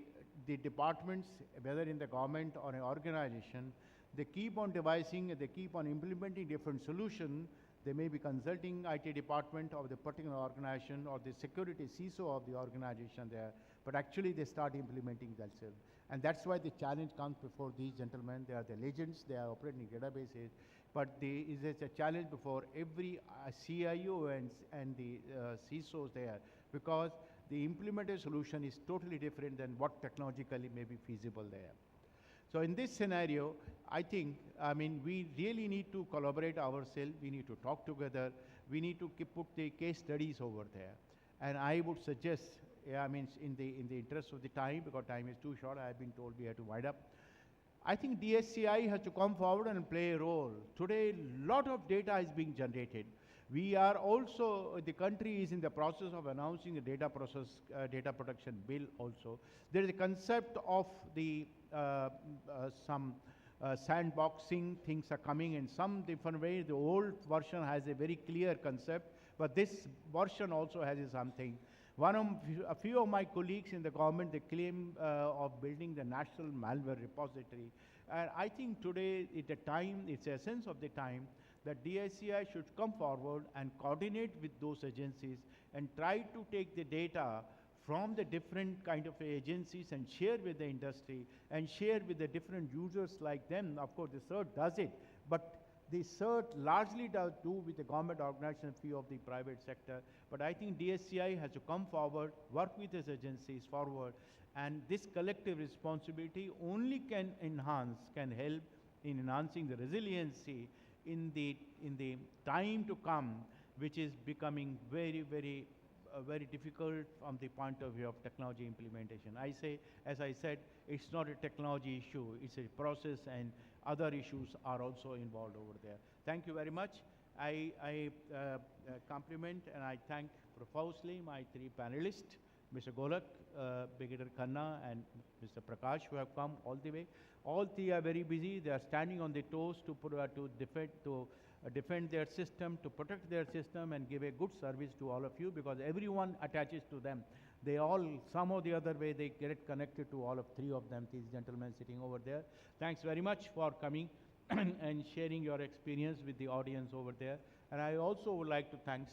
departments, whether in the government or an organization, they keep on devising, they keep on implementing different solutions. They may be consulting IT department of the particular organization or the security CISO of the organization there, but actually they start implementing themselves. And that's why the challenge comes before these gentlemen. They are the legends, they are operating databases, but is a challenge before every CIO and the CISOs there, because the implemented solution is totally different than what technologically may be feasible there. So in this scenario, I think, we really need to collaborate ourselves. We need to talk together. We need to put the case studies over there. And I would suggest, in the interest of the time, because time is too short, I have been told we have to wind up. I think DSCI has to come forward and play a role. Today, a lot of data is being generated. We are also, the country is in the process of announcing a data protection bill also. There is a concept of the some sandboxing things are coming in some different way. The old version has a very clear concept, but this version also has something. A few of my colleagues in the government, they claim of building the national malware repository. And I think today, it's the essence of the time that DSCI should come forward and coordinate with those agencies and try to take the data from the different kind of agencies and share with the industry and share with the different users like them. Of course, the CERT does it, but the CERT largely does do with the government organization, few of the private sector. But I think DSCI has to come forward, work with these agencies forward, and this collective responsibility only can help in enhancing the resiliency in the time to come, which is becoming very difficult from the point of view of technology implementation. I say, as I said, it's not a technology issue, it's a process, and other issues are also involved over there. Thank you very much. I compliment and I thank profusely my three panelists, Mr. Golak, Brigadier Khanna, and Mr. Prakash, who have come all the way. All three are very busy. They are standing on their toes to defend their system, to protect their system, and give a good service to all of you, because everyone attaches to them. They all, some or the other way, they get connected to all of three of them, these gentlemen sitting over there. Thanks very much for coming and sharing your experience with the audience over there. And I also would like to thank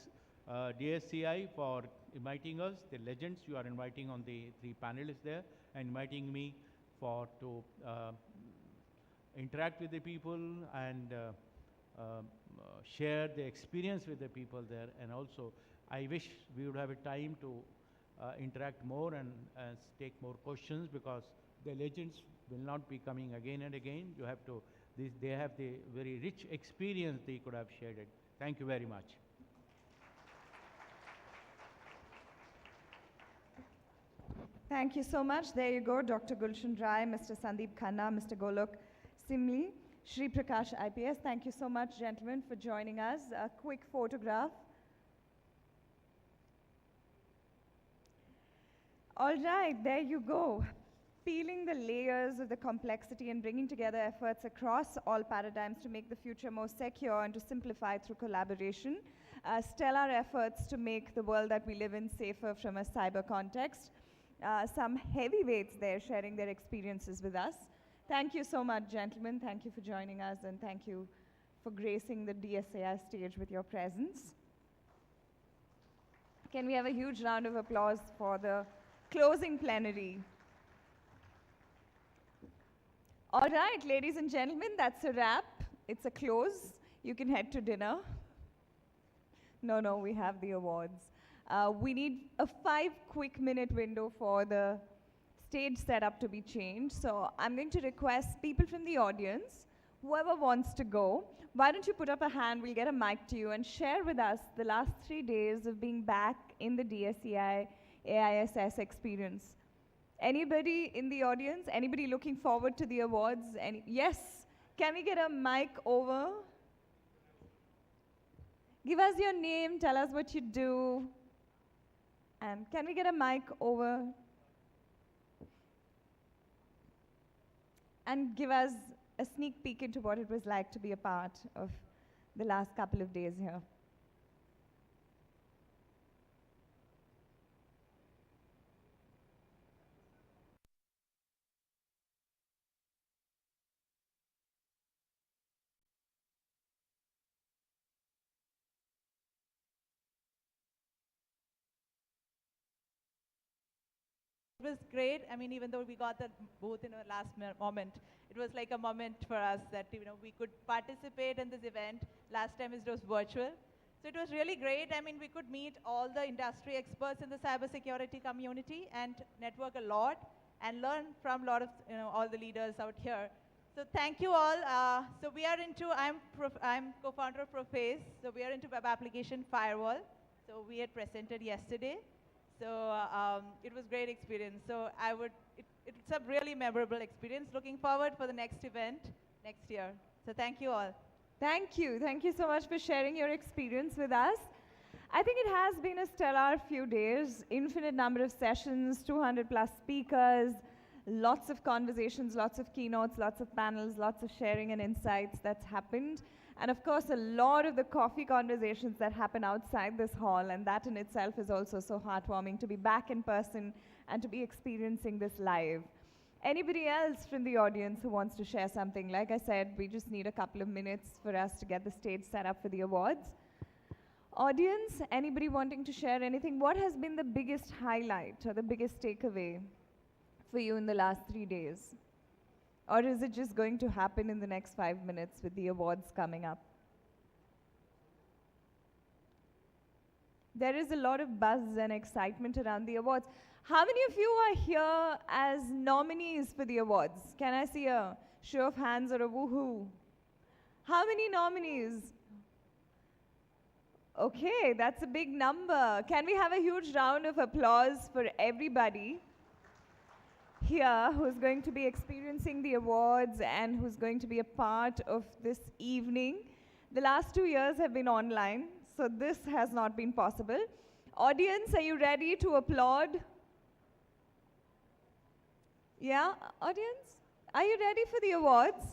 DSCI for inviting us, the legends you are inviting on the three panelists there, and inviting me to interact with the people and share the experience with the people there. And also, I wish we would have a time to interact more and take more questions, because the legends will not be coming again and again. You have to, they have the very rich experience they could have shared it. Thank you very much. Thank you so much. There you go, Dr. Gulshan Rai, Mr. Sandeep Khanna, Mr. Golok Simli, Shri Prakash IPS. Thank you so much, gentlemen, for joining us. A quick photograph. All right, there you go. Peeling the layers of the complexity and bringing together efforts across all paradigms to make the future more secure and to simplify through collaboration. Stellar efforts to make the world that we live in safer from a cyber context. Some heavyweights there sharing their experiences with us. Thank you so much, gentlemen. Thank you for joining us, and thank you for gracing the DSAI stage with your presence. Can we have a huge round of applause for the closing plenary? All right, ladies and gentlemen, that's a wrap. It's a close. You can head to dinner. No, we have the awards. We need a 5 quick minute window for the stage setup to be changed. So I'm going to request people from the audience, whoever wants to go, why don't you put up a hand, we'll get a mic to you, and share with us the last 3 days of being back in the DSCI AISS experience. Anybody in the audience? Anybody looking forward to the awards? Yes? Can we get a mic over? Give us your name, tell us what you do. And can we get a mic over? And give us a sneak peek into what it was like to be a part of the last couple of days here. It was great. I mean, even though we got the booth in the last moment, it was like a moment for us that, you know, we could participate in this event. Last time it was virtual. So it was really great. I mean, we could meet all the industry experts in the cybersecurity community and network a lot and learn from a lot of, you know, all the leaders out here. So thank you all. So we are into, I'm co-founder of Prophase. So we are into web application firewall. So we had presented yesterday. So it was great experience. So it's a really memorable experience. Looking forward for the next event next year. So thank you all. Thank you. Thank you so much for sharing your experience with us. I think it has been a stellar few days, infinite number of sessions, 200 plus speakers, lots of conversations, lots of keynotes, lots of panels, lots of sharing and insights that's happened. And of course, a lot of the coffee conversations that happen outside this hall, and that in itself is also so heartwarming to be back in person and to be experiencing this live. Anybody else from the audience who wants to share something? Like I said, we just need a couple of minutes for us to get the stage set up for the awards. Audience, anybody wanting to share anything? What has been the biggest highlight or the biggest takeaway for you in the last 3 days? Or is it just going to happen in the next 5 minutes with the awards coming up? There is a lot of buzz and excitement around the awards. How many of you are here as nominees for the awards? Can I see a show of hands or a woohoo? How many nominees? Okay, that's a big number. Can we have a huge round of applause for everybody here who's going to be experiencing the awards and who's going to be a part of this evening? The last 2 years have been online, so this has not been possible. Audience, are you ready to applaud? Yeah, audience? Are you ready for the awards?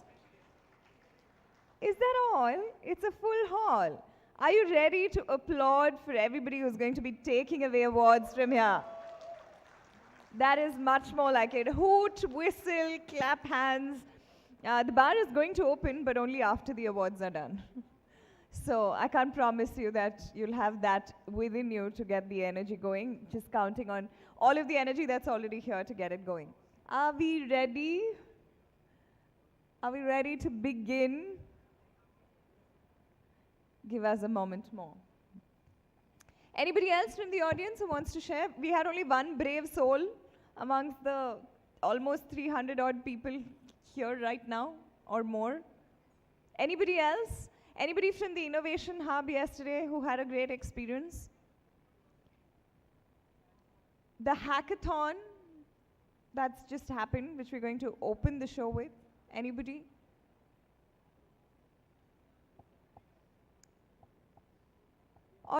Is that all? It's a full hall. Are you ready to applaud for everybody who's going to be taking away awards from here? That is much more like it. Hoot, whistle, clap hands. The bar is going to open, but only after the awards are done. So I can't promise you that you'll have that within you to get the energy going, just counting on all of the energy that's already here to get it going. Are we ready? Are we ready to begin? Give us a moment more. Anybody else from the audience who wants to share? We had only one brave soul amongst the almost 300 odd people here right now or more. Anybody else? Anybody from the Innovation Hub yesterday who had a great experience? The hackathon that's just happened, which we're going to open the show with. Anybody?